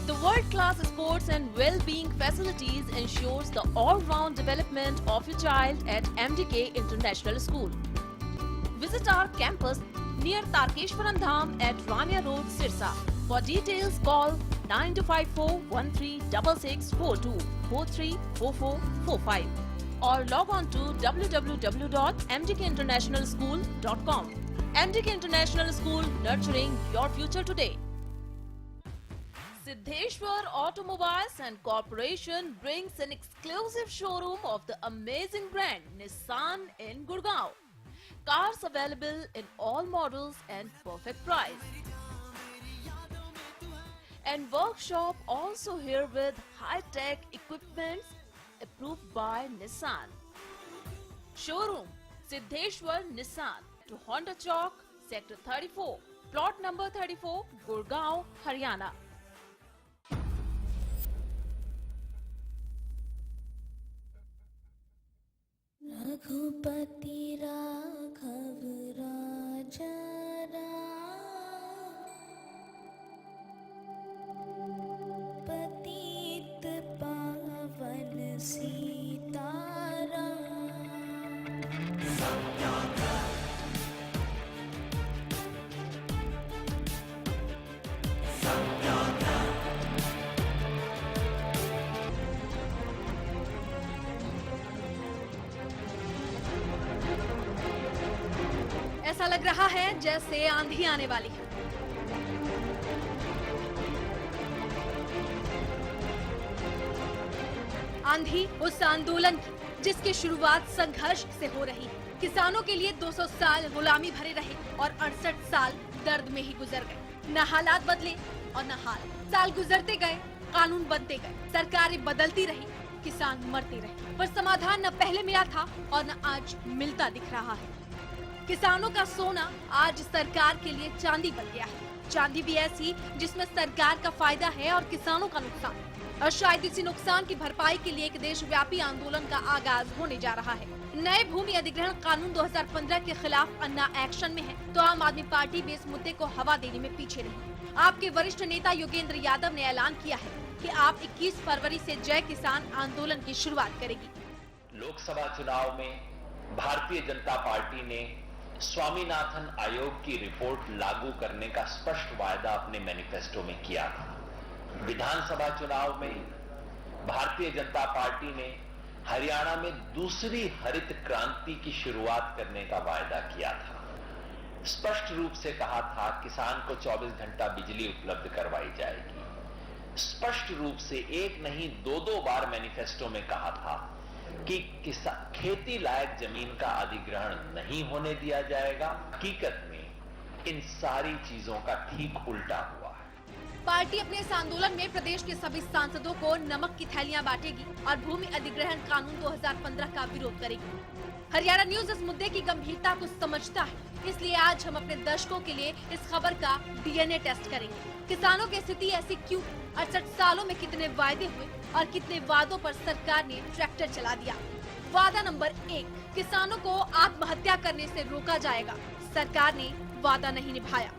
[SPEAKER 10] The world-class sports and well-being facilities ensures the all-round development of your child at MDK International School. Visit our campus near Tarkeshwaram Dham at Rania Road, Sirsa. For details, call 9254136642 434445 or log on to www.mdkinternationalschool.com. MDK International School, nurturing your future today. Siddheshwar Automobiles and Corporation brings an exclusive showroom of the amazing brand Nissan in Gurgaon. Cars available in all models and perfect price. And workshop also here with high-tech equipments approved by Nissan. Showroom Siddheshwar Nissan to Honda Chowk, Sector 34, plot number 34, Gurgaon, Haryana.
[SPEAKER 1] Raghupati Raghav राजा राम, पतित पावन सीताराम।
[SPEAKER 3] ऐसा लग रहा है जैसे आंधी आने वाली है। आंधी उस आंदोलन की जिसकी शुरुआत संघर्ष से हो रही है। किसानों के लिए 200 साल गुलामी भरे रहे और 68 साल दर्द में ही गुजर गए। न हालात बदले और न हाल। साल गुजरते गए, कानून बनते गए, सरकारें बदलती रही, किसान मरते रहे, पर समाधान न पहले मिला था और न आज मिलता दिख रहा है। किसानों का सोना आज सरकार के लिए चांदी बन गया है। चांदी भी ऐसी जिसमें सरकार का फायदा है और किसानों का नुकसान। और शायद इसी नुकसान की भरपाई के लिए एक देशव्यापी आंदोलन का आगाज होने जा रहा है। नए भूमि अधिग्रहण कानून 2015 के खिलाफ अन्ना एक्शन में है, तो आम आदमी पार्टी भी इस मुद्दे को हवा देने में पीछे नहीं। आपके वरिष्ठ नेता योगेंद्र यादव ने ऐलान किया है कि आप 21 फरवरी से जय किसान आंदोलन की शुरुआत करेगी।
[SPEAKER 15] लोकसभा चुनाव में भारतीय जनता पार्टी ने
[SPEAKER 9] स्वामीनाथन आयोग की रिपोर्ट लागू करने का स्पष्ट वायदा अपने मैनिफेस्टो में किया था। विधानसभा चुनाव में भारतीय जनता पार्टी ने हरियाणा में दूसरी हरित क्रांति की शुरुआत करने का वायदा किया था। स्पष्ट रूप से कहा था किसान को 24 घंटा बिजली उपलब्ध करवाई जाएगी। स्पष्ट रूप से एक नहीं दो बार मैनिफेस्टो में कहा था कि खेती लायक जमीन का अधिग्रहण नहीं होने दिया जाएगा। हकीकत में इन सारी चीजों का ठीक उल्टा हुआ है।
[SPEAKER 3] पार्टी अपने इस आंदोलन में प्रदेश के सभी सांसदों को नमक की थैलियां बांटेगी और भूमि अधिग्रहण कानून 2015 का विरोध करेगी। हरियाणा न्यूज इस मुद्दे की गंभीरता को समझता है, इसलिए आज हम अपने दर्शकों के लिए इस खबर का डीएनए टेस्ट करेंगे। किसानों की स्थिति ऐसी क्यों? 68 सालों में कितने वायदे हुए और कितने वादों पर सरकार ने ट्रैक्टर चला दिया। वादा नंबर 1, किसानों को आत्महत्या करने से रोका जाएगा। सरकार ने वादा नहीं निभाया।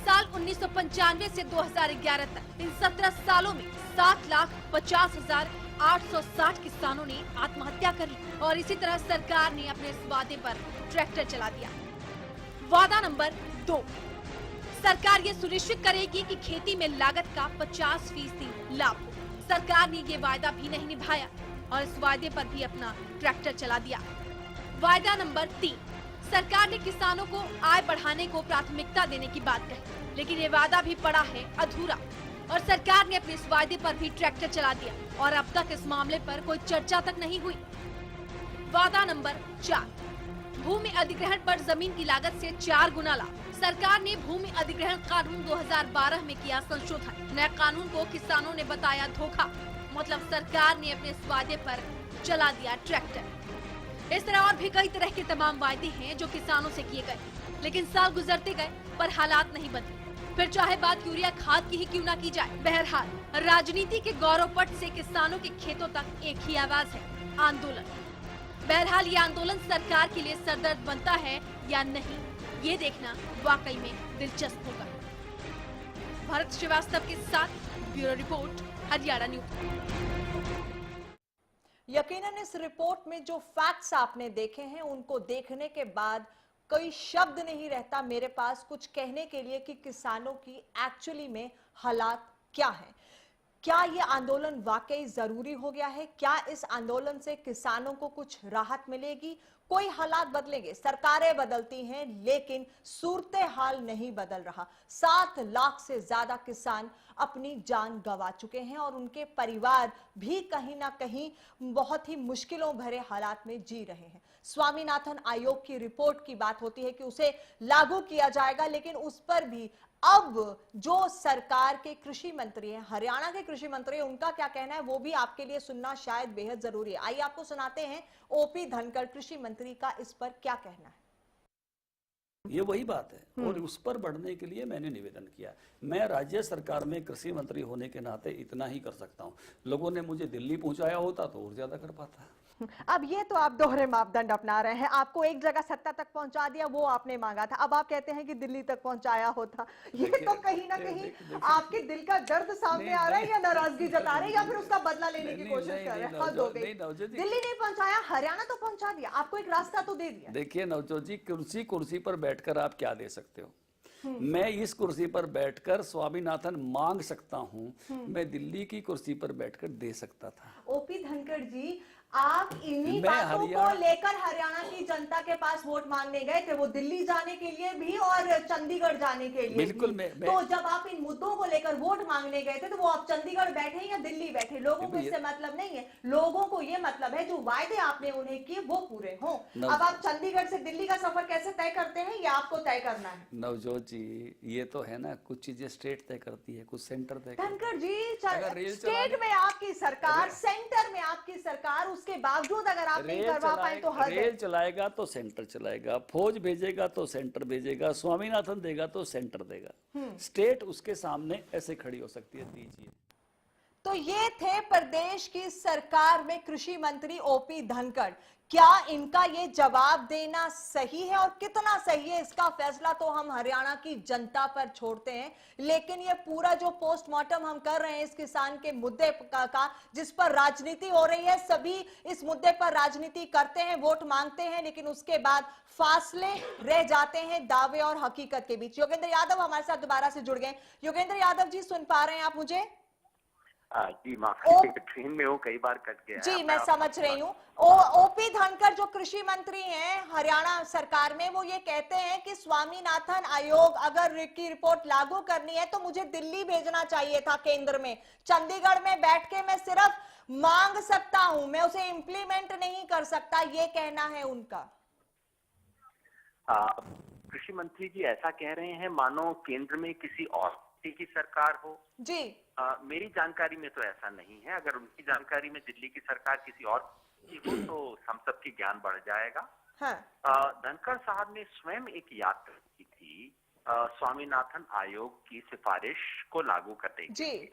[SPEAKER 3] साल 1995 से 2011 तक इन 17 सालों में 7,50,860 किसानों ने आत्महत्या कर ली और इसी तरह सरकार ने अपने इस वादे पर ट्रैक्टर चला दिया। वादा नंबर 2, सरकार ये सुनिश्चित करेगी कि खेती में लागत का 50% लाभ हो। सरकार ने ये वायदा भी नहीं निभाया और इस वायदे पर भी अपना ट्रैक्टर चला दिया। वायदा नंबर 3, सरकार ने किसानों को आय बढ़ाने को प्राथमिकता देने की बात कही, लेकिन ये वादा भी पड़ा है अधूरा और सरकार ने अपने इस वायदे पर भी ट्रैक्टर चला दिया और अब तक इस मामले पर कोई चर्चा तक नहीं हुई। वादा नंबर 4, भूमि अधिग्रहण पर जमीन की लागत से 4 गुना लाभ। सरकार ने भूमि अधिग्रहण कानून 2012 में किया संशोधन। नए कानून को किसानों ने बताया धोखा, मतलब सरकार ने अपने इस वादे पर चला दिया ट्रैक्टर। इस तरह और भी कई तरह के तमाम वायदे हैं जो किसानों से किए गए, लेकिन साल गुजरते गए पर हालात नहीं बदले। फिर चाहे बात यूरिया खाद की ही क्यों ना की जाए। बहरहाल राजनीति के गौरव पट से किसानों के खेतों तक एक ही आवाज है, आंदोलन। बहरहाल ये आंदोलन सरकार के लिए सरदर्द बनता है या नहीं, ये देखना वाकई में दिलचस्प होगा। भरत श्रीवास्तव के साथ ब्यूरो रिपोर्ट, हरियाणा न्यूज।
[SPEAKER 2] यकीनन इस रिपोर्ट में जो फैक्ट्स आपने देखे हैं उनको देखने के बाद कोई शब्द नहीं रहता मेरे पास कुछ कहने के लिए कि किसानों की एक्चुअली में हालात क्या हैं। क्या ये आंदोलन वाकई जरूरी हो गया है? क्या इस आंदोलन से किसानों को कुछ राहत मिलेगी? कोई हालात बदलेंगे? सरकारें बदलती हैं लेकिन सूरत हाल नहीं बदल रहा। 7 लाख से ज्यादा किसान अपनी जान गंवा चुके हैं और उनके परिवार भी कहीं ना कहीं बहुत ही मुश्किलों भरे हालात में जी रहे हैं। स्वामीनाथन आयोग की रिपोर्ट की बात होती है कि उसे लागू किया जाएगा, लेकिन उस पर भी अब जो सरकार के कृषि मंत्री हैं, हरियाणा के कृषि मंत्री, उनका क्या कहना है वो भी आपके लिए सुनना शायद बेहद जरूरी है। आइए आपको सुनाते हैं ओपी धनखड़ कृषि मंत्री का इस पर क्या कहना है।
[SPEAKER 15] ये वही बात है और उस पर बढ़ने के लिए मैंने निवेदन किया। मैं राज्य सरकार में कृषि मंत्री होने के नाते इतना ही कर सकता हूँ। लोगों ने मुझे दिल्ली पहुंचाया होता तो और ज्यादा कर पाता।
[SPEAKER 2] अब ये तो आप दोहरे मापदंड अपना रहे हैं। आपको एक जगह सत्ता तक पहुंचा दिया, वो आपने मांगा था, अब आप कहते हैं कि दिल्ली तक पहुंचाया होता। ये तो कहीं ना कहीं आपके दिल का दर्द सामने आ रहा है, या नाराजगी जता रहे हैं, या फिर उसका बदला लेने की कोशिश कर रहे हैं। हद हो गई। दिल्ली नहीं पहुंचाया, हरियाणा तो पहुंचा दिया, आपको एक रास्ता तो दे दिया।
[SPEAKER 15] देखिए नवजोत जी, कुर्सी पर बैठकर आप क्या दे सकते हो? मैं इस कुर्सी पर बैठकर स्वामीनाथन मांग सकता हूँ, मैं दिल्ली की कुर्सी पर बैठकर दे सकता था।
[SPEAKER 2] ओपी धनखड़ जी, आप इन्हीं बातों को लेकर हरियाणा की जनता के पास वोट मांगने गए थे, वो दिल्ली जाने के लिए भी और चंडीगढ़ जाने के लिए
[SPEAKER 15] बिल्कुल
[SPEAKER 2] भी। तो जब आप इन मुद्दों को लेकर वोट मांगने गए थे तो वो आप चंडीगढ़ बैठे या दिल्ली बैठे, लोगों को इससे मतलब नहीं है। लोगों को ये मतलब है जो वायदे आपने उन्हें किए वो पूरे हों। अब आप चंडीगढ़ से दिल्ली का सफर कैसे तय करते हैं ये आपको तय करना है।
[SPEAKER 15] नवजोत जी, ये तो है ना, कुछ चीजें स्टेट तय करती है, कुछ सेंटर तय करती है।
[SPEAKER 2] धनखड़ जी, स्टेट में आपकी सरकार, सेंटर में आपकी सरकार, उसके बावजूद अगर आप नहीं करवा पाए तो
[SPEAKER 15] रेल चलाएगा तो सेंटर चलाएगा, फौज भेजेगा तो सेंटर भेजेगा, स्वामीनाथन देगा तो सेंटर देगा। स्टेट उसके सामने ऐसे खड़ी हो सकती है। दीजिए।
[SPEAKER 2] तो तो ये थे प्रदेश की सरकार में कृषि मंत्री ओपी धनखड़। क्या इनका ये जवाब देना सही है और कितना सही है, इसका फैसला तो हम हरियाणा की जनता पर छोड़ते हैं। लेकिन ये पूरा जो पोस्टमार्टम हम कर रहे हैं इस किसान के मुद्दे का जिस पर राजनीति हो रही है, सभी इस मुद्दे पर राजनीति करते हैं, वोट मांगते हैं, लेकिन उसके बाद फासले रह जाते हैं दावे और हकीकत के बीच। योगेंद्र यादव हमारे साथ दोबारा से जुड़ गए। योगेंद्र यादव जी, सुन पा रहे हैं आप मुझे?
[SPEAKER 9] जी माफी, ट्रेन में हूँ, कई बार कट गया
[SPEAKER 2] जी, मैं समझ रही हूँ। ओपी धनखड़ जो कृषि मंत्री हैं हरियाणा सरकार में, वो ये कहते हैं कि स्वामीनाथन आयोग अगर की रिपोर्ट लागू करनी है तो मुझे दिल्ली भेजना चाहिए था केंद्र में। चंडीगढ़ में बैठ के मैं सिर्फ मांग सकता हूं, मैं उसे इंप्लीमेंट नहीं कर सकता, ये कहना है उनका।
[SPEAKER 9] कृषि मंत्री जी ऐसा कह रहे हैं मानो केंद्र में किसी और की सरकार हो।
[SPEAKER 2] जी,
[SPEAKER 9] मेरी जानकारी में तो ऐसा नहीं है। अगर उनकी जानकारी में दिल्ली की सरकार किसी और की हो तो हम सबकी ज्ञान बढ़ जाएगा।
[SPEAKER 2] हाँ।
[SPEAKER 9] धनखड़ साहब ने स्वयं एक यात्रा की थी स्वामीनाथन आयोग की सिफारिश को लागू करने के लिए।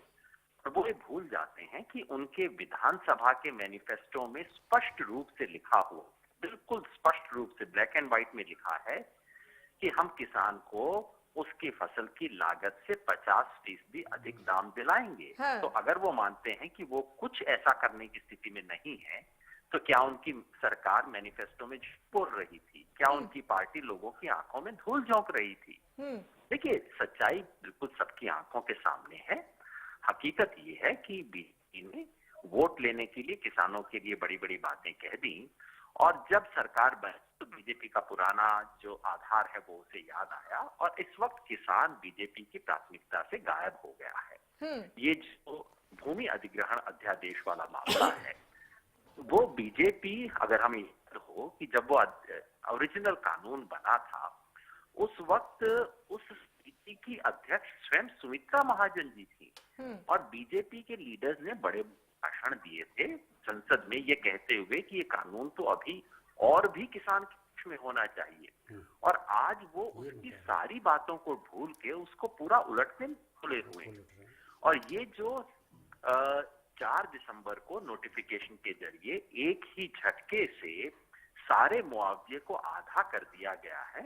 [SPEAKER 9] और वो ये भूल जाते हैं कि उनके विधानसभा के मैनिफेस्टो में स्पष्ट रूप से लिखा हुआ, बिल्कुल स्पष्ट रूप से ब्लैक एंड व्हाइट में लिखा है कि हम किसान को उसकी फसल की लागत से 50% अधिक दाम दिलाएंगे।
[SPEAKER 2] हाँ।
[SPEAKER 9] तो अगर वो मानते हैं कि वो कुछ ऐसा करने की स्थिति में नहीं है, तो क्या उनकी सरकार मैनिफेस्टो में झूठ बोल रही थी? क्या उनकी पार्टी लोगों की आंखों में धूल झोंक रही थी? देखिए, सच्चाई बिल्कुल सबकी आंखों के सामने है। हकीकत ये है कि बीजेपी ने वोट लेने के लिए किसानों के लिए बड़ी बड़ी बातें कह दी, और जब सरकार बनी तो बीजेपी का पुराना जो आधार है वो उसे याद आया, और इस वक्त किसान बीजेपी की प्राथमिकता से गायब हो गया है। ये जो भूमि अधिग्रहण अध्यादेश वाला मामला है, वो बीजेपी, अगर हम याद हो कि जब वो ओरिजिनल कानून बना था, उस वक्त उस समिति की अध्यक्ष स्वयं सुमित्रा महाजन जी थी, और बीजेपी के लीडर्स ने बड़े भाषण दिए थे संसद में ये कहते हुए कि ये कानून तो अभी और भी किसान के पक्ष में होना चाहिए। और आज वो उसकी सारी बातों को भूल के उसको पूरा उलटने में खुले हुए हैं। और ये जो 4 दिसंबर को नोटिफिकेशन के जरिए एक ही झटके से सारे मुआवजे को आधा कर दिया गया है,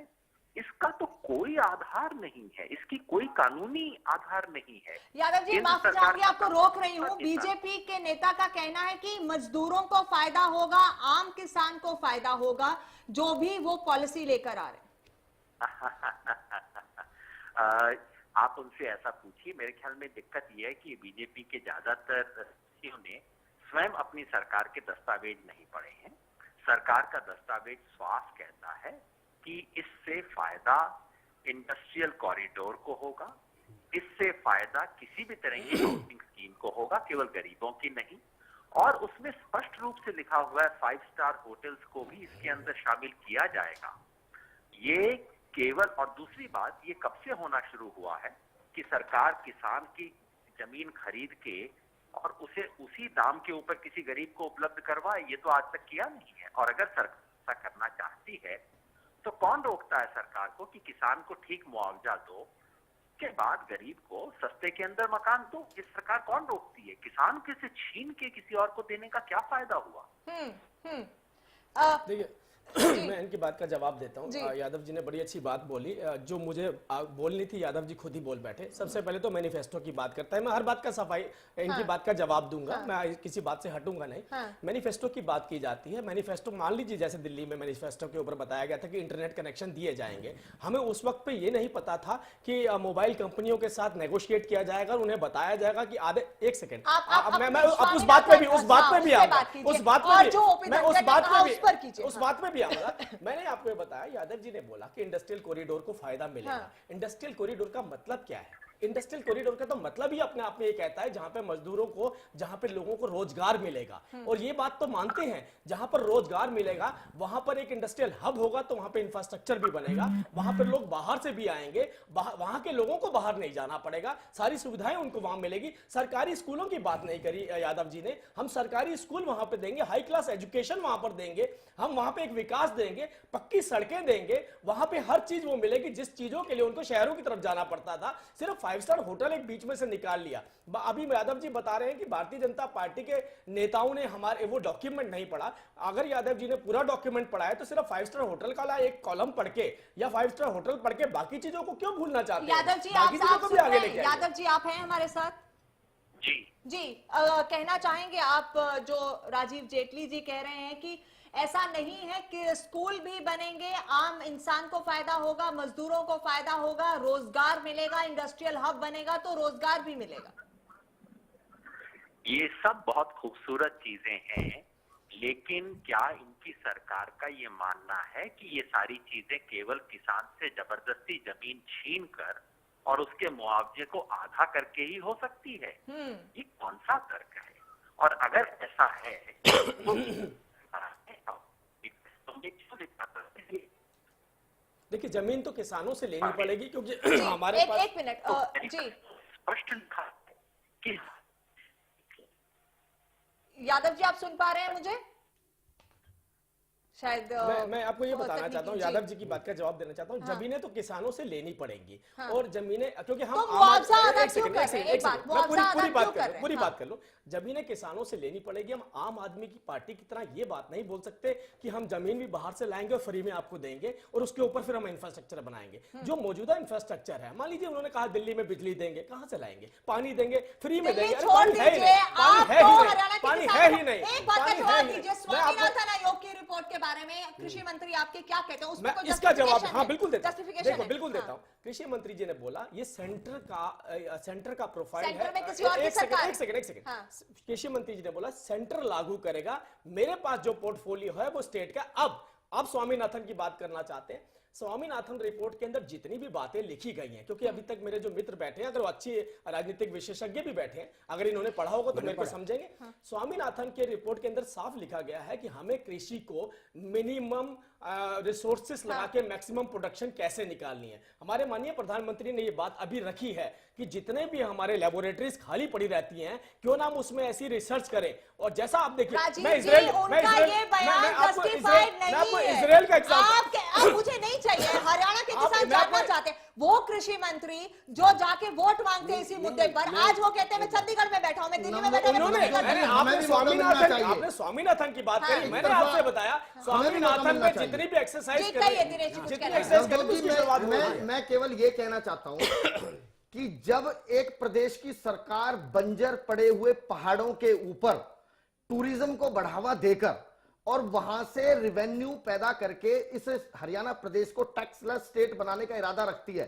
[SPEAKER 9] इसका तो कोई आधार नहीं है, इसकी कोई कानूनी आधार नहीं है।
[SPEAKER 2] यादव जी, माफ चाहूंगी, आपको रोक रही हूँ। बीजेपी के नेता का कहना है कि मजदूरों को फायदा होगा, आम किसान को फायदा होगा, जो भी वो पॉलिसी लेकर आ रहे हैं।
[SPEAKER 9] आप उनसे ऐसा पूछिए। मेरे ख्याल में दिक्कत यह है कि बीजेपी के ज्यादातर सदस्यों ने स्वयं अपनी सरकार के दस्तावेज नहीं पढ़े हैं। सरकार का दस्तावेज साफ कहता है कि इससे फायदा इंडस्ट्रियल कॉरिडोर को होगा, इससे फायदा किसी भी तरह की हाउसिंग स्कीम को होगा, केवल गरीबों की नहीं। और उसमें स्पष्ट रूप से लिखा हुआ है 5 स्टार होटल्स को भी इसके अंदर शामिल किया जाएगा। ये केवल, और दूसरी बात, ये कब से होना शुरू हुआ है कि सरकार किसान की जमीन खरीद के और उसे उसी दाम के ऊपर किसी गरीब को उपलब्ध करवाए, ये तो आज तक किया नहीं है। और अगर सरकार ऐसा करना चाहती है तो कौन रोकता है सरकार को कि किसान को ठीक मुआवजा दो, के बाद गरीब को सस्ते के अंदर मकान दो? ये सरकार कौन रोकती है? किसान के से छीन के किसी और को देने का क्या फायदा हुआ?
[SPEAKER 5] देखिए, मैं इनकी बात का जवाब देता हूँ। यादव जी ने बड़ी अच्छी बात बोली, जो मुझे बोलनी थी यादव जी खुद ही बोल बैठे। सबसे पहले तो मैनिफेस्टो की बात करता है, मैं हर बात का सफाई इनकी बात का जवाब दूंगा। मैं किसी बात से हटूंगा नहीं। मैनिफेस्टो की बात की जाती है। मैनिफेस्टो, मान लीजिए जैसे दिल्ली में मैनिफेस्टो के ऊपर बताया गया था कि इंटरनेट कनेक्शन दिए जाएंगे। हमें उस वक्त पे ये नहीं पता था कि मोबाइल कंपनियों के साथ नेगोशिएट किया जाएगा, उन्हें बताया जाएगा कि आधे, एक सेकेंड, मैं उस बात पे भी आऊंगा। मैंने आपको ये बताया, यादव जी ने बोला कि इंडस्ट्रियल कॉरिडोर को फायदा मिलेगा। इंडस्ट्रियल कॉरिडोर का मतलब क्या है? इंडस्ट्रियल कॉरिडोर का तो मतलब ही अपने आप में ये कहता है जहां पे मजदूरों को, जहां पे लोगों को रोजगार मिलेगा। और ये बात तो मानते हैं, जहां पर रोजगार मिलेगा वहां पर एक इंडस्ट्रियल हब होगा, तो वहां पे इंफ्रास्ट्रक्चर भी बनेगा, वहां पर लोग बाहर से भी आएंगे, वहां के लोगों को बाहर नहीं जाना पड़ेगा, सारी सुविधाएं उनको वहां मिलेगी। सरकारी स्कूलों की बात नहीं करी यादव जी ने, हम सरकारी स्कूल वहां पे देंगे, हाई क्लास एजुकेशन वहां पर देंगे, हम वहां पे एक विकास देंगे, पक्की सड़कें देंगे, वहां पे हर चीज वो मिलेगी जिस चीजों के लिए उनको शहरों की तरफ जाना पड़ता था। सिर्फ 5 स्टार होटल एक बीच में से निकाल लिया। अभी यादव जी बता रहे हैं कि भारतीय जनता पार्टी के नेताओं ने हमारे वो डॉक्यूमेंट नहीं पढ़ा। अगर यादव जी ने पूरा डॉक्यूमेंट पढ़ा है तो सिर्फ 5 स्टार होटल का एक कॉलम पढ़ के या 5 स्टार होटल पढ़ के बाकी चीजों को क्यों भूलना चाहते हैं?
[SPEAKER 2] यादव जी आप सुन रहे हैं? यादव जी आप हैं हमारे साथ? जी कहना चाहेंगे आप जो राजीव जेटली जी कह रहे हैं कि ऐसा नहीं है कि स्कूल भी बनेंगे, आम इंसान को फायदा होगा, मजदूरों को फायदा होगा, रोजगार मिलेगा, इंडस्ट्रियल हब बनेगा तो रोजगार भी मिलेगा।
[SPEAKER 9] ये सब बहुत खूबसूरत चीजें हैं, लेकिन क्या इनकी सरकार का ये मानना है कि ये सारी चीजें केवल किसान से जबरदस्ती जमीन छीन कर और उसके मुआवजे को आधा करके ही हो सकती है? ये कौन सा तर्क है? और अगर ऐसा है तो
[SPEAKER 5] देखिए जमीन तो किसानों से लेनी पड़ेगी क्योंकि हमारे पास
[SPEAKER 2] एक मिनट जी
[SPEAKER 9] स्पष्ट लिखा है कि
[SPEAKER 2] यादव जी आप सुन पा रहे हैं मुझे? शायद
[SPEAKER 5] मैं आपको ये बताना चाहता हूँ, यादव जी की बात का जवाब देना चाहता हूँ। हाँ। जमीनें तो किसानों से लेनी पड़ेंगी। हाँ। और जमीनें क्योंकि हम पूरी बात कर लो। जमीनें किसानों से लेनी पड़ेगी। हम आम आदमी की पार्टी की तरह ये बात नहीं बोल सकते कि हम जमीन भी बाहर से लाएंगे और फ्री में आपको देंगे और उसके ऊपर फिर हम इंफ्रास्ट्रक्चर बनाएंगे। जो मौजूदा इंफ्रास्ट्रक्चर है, मान लीजिए उन्होंने कहा दिल्ली में बिजली देंगे, कहां से लाएंगे? पानी देंगे, फ्री में देंगे? पानी है ही नहीं।
[SPEAKER 2] स्वामीनाथन आयोग की रिपोर्ट के बारे में कृषि मंत्री आपके क्या कहते हैं? उसमें
[SPEAKER 5] इसका जवाब हाँ बिल्कुल देता हूं, बिल्कुल देता हूं। कृषि मंत्री जी ने बोला ये सेंटर का प्रोफाइल है। एक सेकंड कृषि मंत्री जी ने बोला सेंटर लागू करेगा, मेरे पास जो पोर्टफोलियो है वो स्टेट का। अब स्वामीनाथन की बात करना चाहते हैं। स्वामीनाथन रिपोर्ट के अंदर जितनी भी बातें लिखी गई हैं, क्योंकि अभी तक मेरे जो मित्र बैठे हैं, अगर वो अच्छे राजनीतिक विशेषज्ञ भी बैठे हैं, अगर इन्होंने पढ़ा होगा तो मेरे को समझेंगे। हाँ। स्वामीनाथन के रिपोर्ट के अंदर साफ लिखा गया है कि हमें कृषि को मिनिमम रिसोर्सेस लगा के मैक्सिमम प्रोडक्शन कैसे निकालनी है। हमारे माननीय प्रधानमंत्री ने ये बात अभी रखी है कि जितने भी हमारे लेबोरेटरीज खाली पड़ी रहती हैं, क्यों ना हम उसमें ऐसी रिसर्च करें। और जैसा आप देखिए, मैं इजराइल का एग्जांपल
[SPEAKER 2] मुझे नहीं चाहिए। हरियाणा के किसान जानना चाहते हैं, वो कृषि मंत्री जो जाके वोट मांगते हैं इसी मुद्दे पर, आज वो कहते हैं मैं चंडीगढ़ में बैठा हूं, मैं दिल्ली में बैठा हूं।
[SPEAKER 5] आपने स्वामीनाथन की बात करी, मैंने आपसे बताया स्वामीनाथन में जितनी भी एक्सरसाइज
[SPEAKER 8] मैं केवल ये कहना चाहता हूं कि जब एक प्रदेश की सरकार बंजर पड़े हुए पहाड़ों के ऊपर टूरिज्म को बढ़ावा देकर और वहां से रेवेन्यू पैदा करके इस हरियाणा प्रदेश को टैक्सलेस स्टेट बनाने का इरादा रखती है,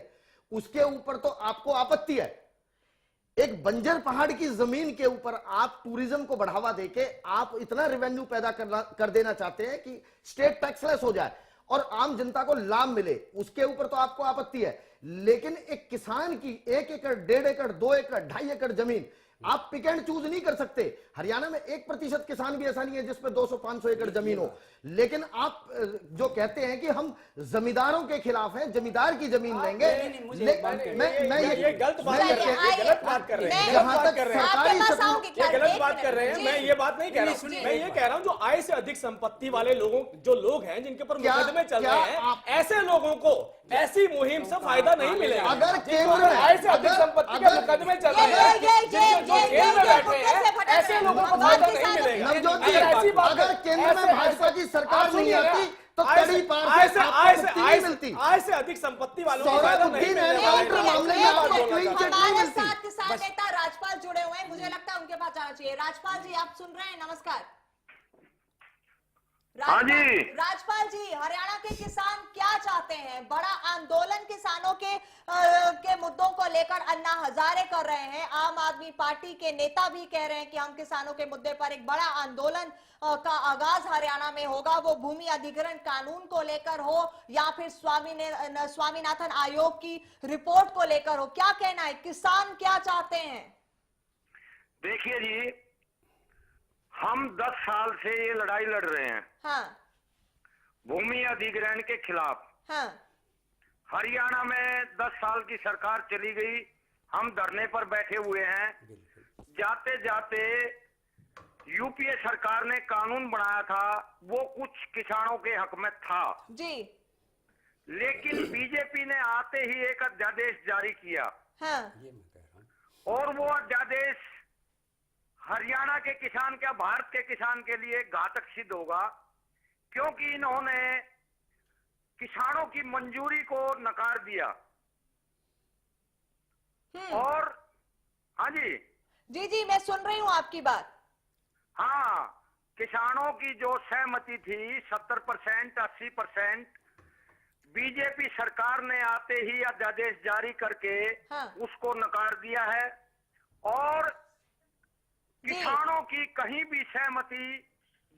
[SPEAKER 8] उसके ऊपर तो आपको आपत्ति है। एक बंजर पहाड़ की जमीन के ऊपर आप टूरिज्म को बढ़ावा देके आप इतना रेवेन्यू पैदा कर देना चाहते हैं कि स्टेट टैक्सलेस हो जाए और आम जनता को लाभ मिले, उसके ऊपर तो आपको आपत्ति है। लेकिन एक किसान की 1 एकड़, 1.5 एकड़, 2 एकड़, 2.5 एकड़ जमीन आप पिक एंड चूज नहीं कर सकते। हरियाणा में 1% किसान भी ऐसा नहीं है जिसपे 200-500 एकड़ जमीन हो। लेकिन आप जो कहते हैं कि हम जमींदारों के खिलाफ हैं, जमींदार की जमीन लेंगे, मैं ये गलत बात कर रहे हैं। जहां तक सरकारी
[SPEAKER 5] गलत बात कर रहे हैं, मैं ये बात नहीं कह रहा हूं। मैं ये कह रहा हूं जो आय से अधिक संपत्ति वाले लोगों, जो लोग हैं जिनके ऊपर मुकदमे चल रहे हैं, ऐसे लोगों को ऐसी मुहिम से फायदा नहीं मिलेगा।
[SPEAKER 8] अगर केंद्र में
[SPEAKER 5] आय से अधिक संपत्ति के मुकदमे चल रहे हैं, ऐसे लोगों को फायदा नहीं मिलेगा।
[SPEAKER 8] अगर केंद्र में भाजपा की सरकार नहीं आती तो कड़ी पार नहीं मिलती।
[SPEAKER 5] आय से अधिक संपत्ति वालों को फायदा नहीं मिलेगा।
[SPEAKER 2] हमारे साथ किसान नेता राजपाल जुड़े हुए हैं, मुझे लगता है उनके पास जाना चाहिए। राजपाल जी आप सुन रहे हैं? नमस्कार राजपाल जी, हरियाणा के किसान क्या चाहते हैं? बड़ा आंदोलन किसानों के मुद्दों को लेकर अन्ना हजारे कर रहे हैं। आम आदमी पार्टी के नेता भी कह रहे हैं कि हम किसानों के मुद्दे पर एक बड़ा आंदोलन का आगाज हरियाणा में होगा, वो भूमि अधिग्रहण कानून को लेकर हो या फिर स्वामीनाथन आयोग की रिपोर्ट को लेकर हो। क्या कहना है, किसान क्या चाहते हैं?
[SPEAKER 7] देखिए जी, हम 10 साल से ये लड़ाई लड़ रहे हैं।
[SPEAKER 2] हाँ।
[SPEAKER 7] भूमि अधिग्रहण के खिलाफ।
[SPEAKER 2] हाँ।
[SPEAKER 7] हरियाणा में 10 साल की सरकार चली गई, हम धरने पर बैठे हुए हैं। जाते जाते यूपीए सरकार ने कानून बनाया था, वो कुछ किसानों के हक में था
[SPEAKER 2] जी,
[SPEAKER 7] लेकिन बीजेपी ने आते ही एक अध्यादेश जारी किया
[SPEAKER 2] हाँ।
[SPEAKER 4] ये मैं कह रहा हूँ।
[SPEAKER 16] और वो अध्यादेश हरियाणा के किसान क्या भारत के किसान के लिए घातक सिद्ध होगा, क्योंकि इन्होंने किसानों की मंजूरी को नकार दिया। और हाँ जी
[SPEAKER 2] जी मैं सुन रही हूँ आपकी बात।
[SPEAKER 16] हाँ, किसानों की जो सहमति थी 70%, 80%, बीजेपी सरकार ने आते ही अध्यादेश जारी करके उसको नकार दिया है। और किसानों की कहीं भी सहमति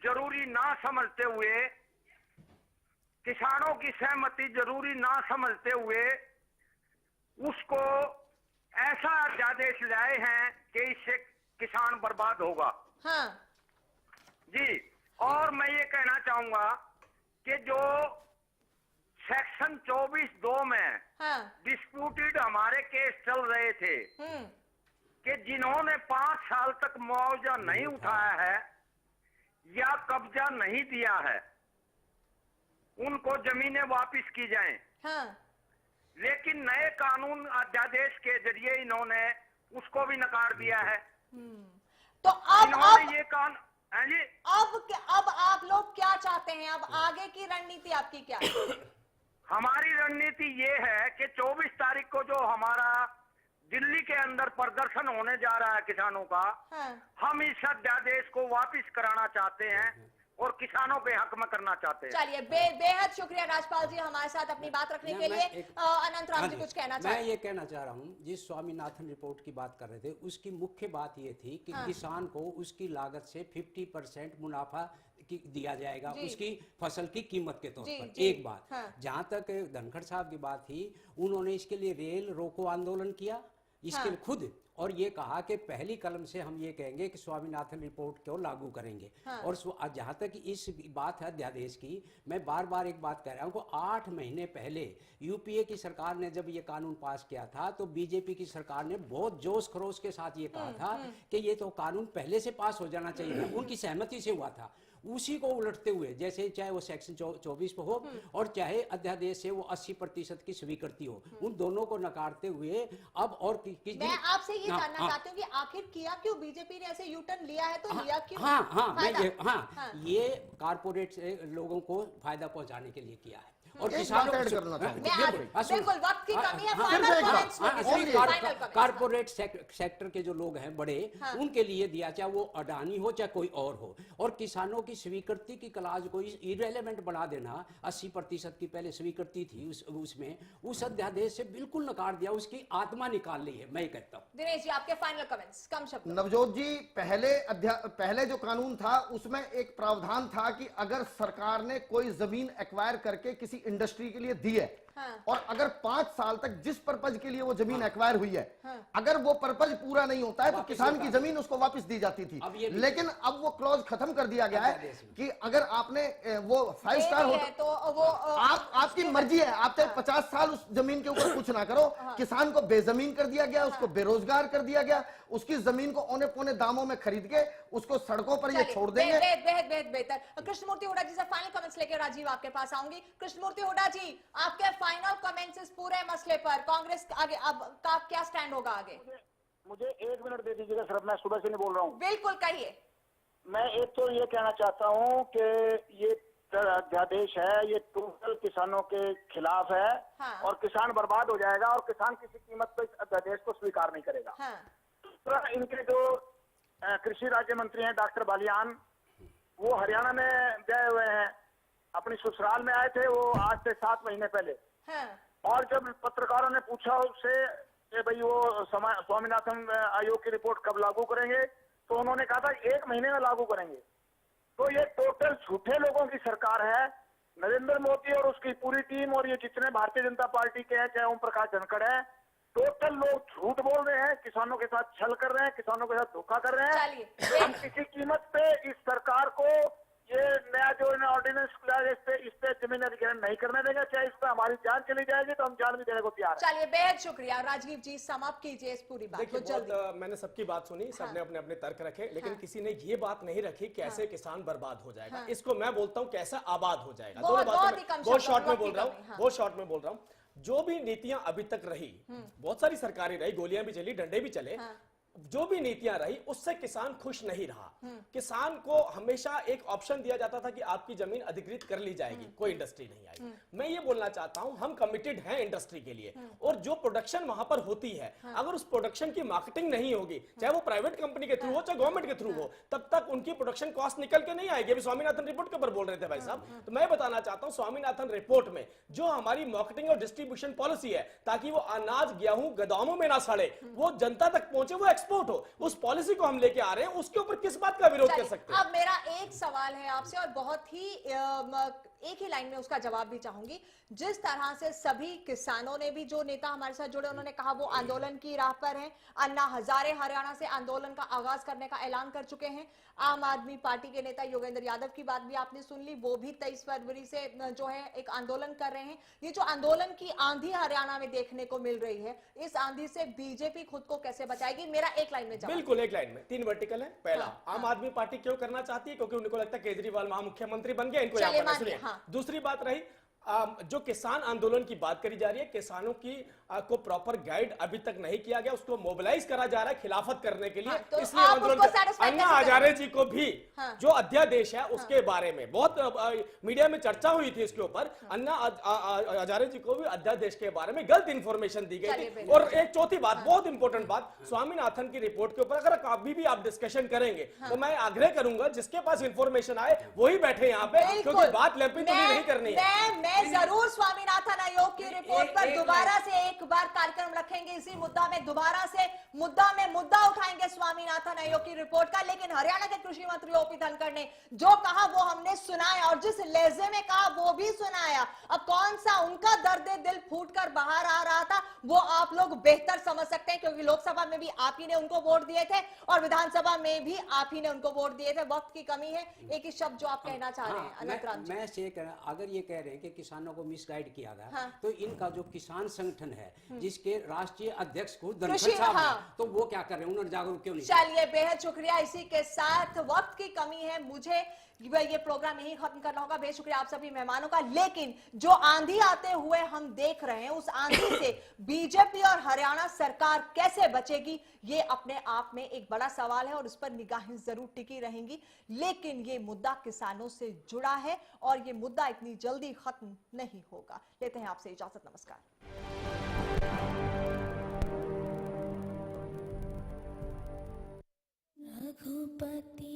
[SPEAKER 16] जरूरी ना समझते हुए, किसानों की सहमति जरूरी ना समझते हुए उसको ऐसा अध्यादेश लाए हैं कि इससे किसान बर्बाद होगा।
[SPEAKER 2] हाँ।
[SPEAKER 16] जी, और मैं ये कहना चाहूंगा कि जो सेक्शन 24(2) में डिस्प्यूटेड हमारे केस चल रहे थे कि जिन्होंने 5 साल तक मुआवजा नहीं उठाया है या कब्जा नहीं दिया है, उनको जमीनें वापस की जाएं।
[SPEAKER 2] हाँ।
[SPEAKER 16] लेकिन नए कानून अध्यादेश के जरिए इन्होंने उसको भी नकार दिया है।
[SPEAKER 2] तो अब
[SPEAKER 16] ये कानून
[SPEAKER 2] अब आप लोग क्या चाहते हैं? अब आगे की रणनीति आपकी क्या है?
[SPEAKER 16] हमारी रणनीति ये है कि 24 तारीख को जो हमारा दिल्ली के अंदर प्रदर्शन होने जा रहा है किसानों का, हम इस अध्यादेश को वापस कराना चाहते हैं और किसानों के हक में करना चाहते हैं।
[SPEAKER 2] चलिए, बेहद शुक्रिया राजपाल जी हमारे साथ अपनी बात रखने के लिए। अनंत राम जी कुछ कहना चाहते हैं?
[SPEAKER 4] मैं ये कहना चाह रहा हूँ, जिस स्वामीनाथन रिपोर्ट की बात कर रहे थे उसकी मुख्य बात ये थी कि किसान को उसकी लागत से 50% मुनाफा दिया जाएगा उसकी फसल की कीमत के तौर पर। एक बात। जहां तक धनखड़ साहब की बात थी, उन्होंने इसके लिए रेल रोको आंदोलन किया इसके लिए खुद, और ये कहा कि पहली कलम से हम ये कहेंगे कि स्वामीनाथन रिपोर्ट को लागू करेंगे। और जहां तक इस बात है अध्यादेश की, मैं बार बार एक बात कह रहा हूं कि 8 महीने पहले यूपीए की सरकार ने जब ये कानून पास किया था तो बीजेपी की सरकार ने बहुत जोश खरोश के साथ ये कहा था कि ये तो कानून पहले से पास हो जाना चाहिए था, उनकी सहमति से हुआ था। उसी को उलटते हुए, जैसे चाहे वो सेक्शन 24 पे हो और चाहे अध्यादेश से वो 80% की स्वीकृति हो, उन दोनों को नकारते हुए अब और
[SPEAKER 2] मैं आपसे ये जानना चाहती हूँ कि आखिर किया क्यों बीजेपी ने ऐसे यू टर्न लिया है, तो लिया क्यों?
[SPEAKER 4] ये कारपोरेट लोगों को फायदा पहुंचाने के लिए किया है और
[SPEAKER 8] किसानों को करना
[SPEAKER 2] बिल्कुल वक्त की कमी है। फाइनल कमेंट्स
[SPEAKER 4] कारपोरेट सेक्टर के जो लोग हैं बड़े, उनके लिए दिया, चाहे वो अडानी हो चाहे कोई और हो। और किसानों की स्वीकृति की क्लाज को इरेलेवेंट बना देना, 80% की पहले स्वीकृति थी उसमें, उस अध्यादेश से बिल्कुल नकार दिया, उसकी आत्मा निकाल ली है, मैं कहता हूँ।
[SPEAKER 2] दिनेश जी आपके फाइनल कमेंट्स कम शब्द।
[SPEAKER 8] नवजोत जी, पहले जो कानून था उसमें एक प्रावधान था कि अगर सरकार ने कोई जमीन एक्वायर करके किसी इंडस्ट्री के लिए दी है और अगर 5 साल तक जिस पर्पज के लिए वो जमीन एक्वायर हुई है, अगर वो पर्पज पूरा नहीं होता है तो किसान की जमीन उसको वापस दी जाती थी। लेकिन अब वो क्लॉज खत्म कर दिया गया है कि अगर आपने वो 5 स्टार होटल,
[SPEAKER 2] तो वो
[SPEAKER 8] आपकी मर्जी है, आप 50 साल उस जमीन के ऊपर कुछ ना करो। किसान को बेजमीन कर दिया गया, उसको बेरोजगार कर दिया गया, उसकी जमीन को औने पौने दामों में खरीद के उसको सड़कों पर ये छोड़ देंगे।
[SPEAKER 2] बेहतर। कृष्णमूर्ति हुड्डा जी से फाइनल कमेंट्स लेकर राजीव आपके पास आऊंगी। कृष्णमूर्ति हुड्डा जी, आपके फाइनल कमेंट्स इस पूरे मसले पर, कांग्रेस आगे अब का क्या स्टैंड होगा आगे?
[SPEAKER 6] मुझे 1 मिनट दे दीजिएगा सर, मैं सुबह से नहीं बोल रहा हूँ।
[SPEAKER 2] बिल्कुल कहिए।
[SPEAKER 6] मैं एक तो ये कहना चाहता हूँ कि ये अध्यादेश है, ये टोटल किसानों के खिलाफ है और किसान बर्बाद हो जाएगा और किसान किसी कीमत पर इस अध्यादेश को स्वीकार नहीं करेगा। तो इनके जो कृषि राज्य मंत्री हैं डॉक्टर बालियान, वो हरियाणा में गए हुए हैं, अपनी ससुराल में आए थे वो आज से 7 महीने पहले। और जब पत्रकारों ने पूछा उससे कि भाई वो स्वामीनाथन आयोग की रिपोर्ट कब लागू करेंगे, तो उन्होंने कहा था 1 महीने में लागू करेंगे। तो ये टोटल झूठे लोगों की सरकार है। नरेंद्र मोदी और उसकी पूरी टीम और ये जितने भारतीय जनता पार्टी के हैं, चाहे ओम प्रकाश धनखड़ है, टोटल लोग झूठ बोल रहे हैं, किसानों के साथ छल कर रहे हैं, किसानों के साथ धोखा कर रहे हैं। हम किसी कीमत पे इस सरकार को ये नया जो ऑर्डिनेंस इस पे जमीन अधिग्रहण नहीं करने देंगे, चाहे इस पर हमारी जान चली जाएगी तो हम जान भी देने को तैयार हैं।
[SPEAKER 2] चलिए, बेहद शुक्रिया। राजीव जी समाप्त कीजिए इस पूरी बात को जल्दी।
[SPEAKER 5] मैंने सबकी बात सुनी, सबने अपने अपने तर्क रखे, लेकिन किसी ने ये बात नहीं रखी कैसे किसान बर्बाद हो जाएगा। इसको मैं बोलता हूँ कैसा आबाद हो जाएगा। बहुत शॉर्ट में बोल रहा हूँ, जो भी नीतियां अभी तक रही, बहुत सारी सरकारें रही, गोलियां भी चली, डंडे भी चले, जो भी नीतियां रही उससे किसान खुश नहीं रहा। किसान को हमेशा एक ऑप्शन दिया जाता था कि आपकी जमीन अधिकृत कर ली जाएगी, कोई इंडस्ट्री नहीं आएगी। मैं ये बोलना चाहता हूं, हम कमिटेड हैं इंडस्ट्री के लिए, और जो प्रोडक्शन वहां पर होती है, अगर उस प्रोडक्शन की मार्केटिंग नहीं होगी, चाहे वो प्राइवेट कंपनी के थ्रू हो चाहे गवर्नमेंट के थ्रू हो, तब तक उनकी प्रोडक्शन कॉस्ट निकल के नहीं आएगी। अभी स्वामीनाथन रिपोर्ट के ऊपर बोल रहे थे भाई साहब, तो मैं बताना चाहता हूं स्वामीनाथन रिपोर्ट में जो हमारी मार्केटिंग और डिस्ट्रीब्यूशन पॉलिसी है, ताकि वो अनाज गेहूं गोदामों में ना सड़े, वो जनता तक पहुंचे, वो एक्सपोर्ट हो, उस पॉलिसी को हम लेके आ रहे हैं, उसके ऊपर किस बात का विरोध कर सकते हैं?
[SPEAKER 2] अब मेरा एक सवाल है आपसे, और बहुत ही एक ही लाइन में उसका जवाब भी चाहूंगी। जिस तरह से सभी किसानों ने भी, जो नेता हमारे साथ जुड़े, उन्होंने कहा वो आंदोलन की राह पर हैं। अन्ना हजारे हरियाणा से आंदोलन का आगाज करने का ऐलान कर चुके हैं। आम आदमी पार्टी के नेता योगेंद्र यादव की बात भी आपने सुन ली, वो भी 23 फरवरी से जो है एक आंदोलन कर रहे हैं। ये जो आंदोलन की आंधी हरियाणा में देखने को मिल रही है, इस आंधी से बीजेपी खुद को कैसे बचाएगी? मेरा एक लाइन में जवाब।
[SPEAKER 5] बिल्कुल एक लाइन में 3 वर्टिकल है। पहला, आम आदमी पार्टी क्यों करना चाहती है? क्योंकि उनको लगता है केजरीवाल मुख्यमंत्री बन गया, इनको यहाँ पर सुनिए। दूसरी बात रही, जो किसान आंदोलन की बात करी जा रही है, किसानों की को प्रॉपर गाइड अभी तक नहीं किया गया, उसको मोबिलाइज करा जा रहा है खिलाफत करने के लिए।
[SPEAKER 2] तो
[SPEAKER 5] इसलिए अन्ना हजारे जी को भी जो अध्यादेश है उसके बारे में बहुत मीडिया में चर्चा हुई थी, इसके ऊपर अन्ना हजारे जी को भी अध्यादेश के बारे में गलत इंफॉर्मेशन दी गई थी। और एक चौथी बात, बहुत इंपॉर्टेंट बात, स्वामीनाथन की रिपोर्ट के ऊपर अगर कभी भी आप डिस्कशन करेंगे तो मैं आग्रह करूंगा जिसके पास इंफॉर्मेशन आए वही बैठे यहाँ पे, क्योंकि बात लंबी नहीं करनी है।
[SPEAKER 2] मैं जरूर स्वामीनाथन आयोग की रिपोर्ट पर दोबारा से एक बार कार्यक्रम रखेंगे, इसी मुद्दा में दोबारा से मुद्दा उठाएंगे स्वामीनाथन आयोग की रिपोर्ट का। लेकिन हरियाणा के कृषि मंत्री ओपी धनखड़ ने जो कहा वो हमने सुनाया, और जिस लहजे में कहा वो भी सुनाया। अब कौन सा उनका दर्द दिल फूटकर बाहर आ रहा था वो आप लोग बेहतर समझ सकते हैं, क्योंकि लोकसभा में भी आप ही ने उनको वोट दिए थे और विधानसभा में भी आप ही ने उनको वोट दिए थे। वक्त की कमी है, एक ही शब्द जो आप कहना चाह रहे हैं अनंतराम जी।
[SPEAKER 4] मैं अगर ये कह रहे हैं कि किसानों को मिसगाइड किया गया, तो इनका जो किसान संगठन है जिसके राष्ट्रीय अध्यक्ष को धनखड़ साहब हैं, तो वो क्या कर रहे हैं? उन्होंने जागरूक क्यों नहीं?
[SPEAKER 2] चलिए, बेहद शुक्रिया। इसी के साथ वक्त की कमी है, मुझे ये प्रोग्राम यही खत्म करना होगा। बेहद शुक्रिया आप सभी मेहमानों का। लेकिन जो आंधी आते हुए हम देख रहे हैं, उस आंधी से बीजेपी और हरियाणा सरकार कैसे बचेगी, ये अपने आप में एक बड़ा सवाल है और इस पर निगाहें जरूर टिकी रहेंगी। लेकिन ये मुद्दा किसानों से जुड़ा है और ये मुद्दा इतनी जल्दी खत्म नहीं होगा। लेते हैं आपसे इजाजत, नमस्कार।
[SPEAKER 1] रघुपति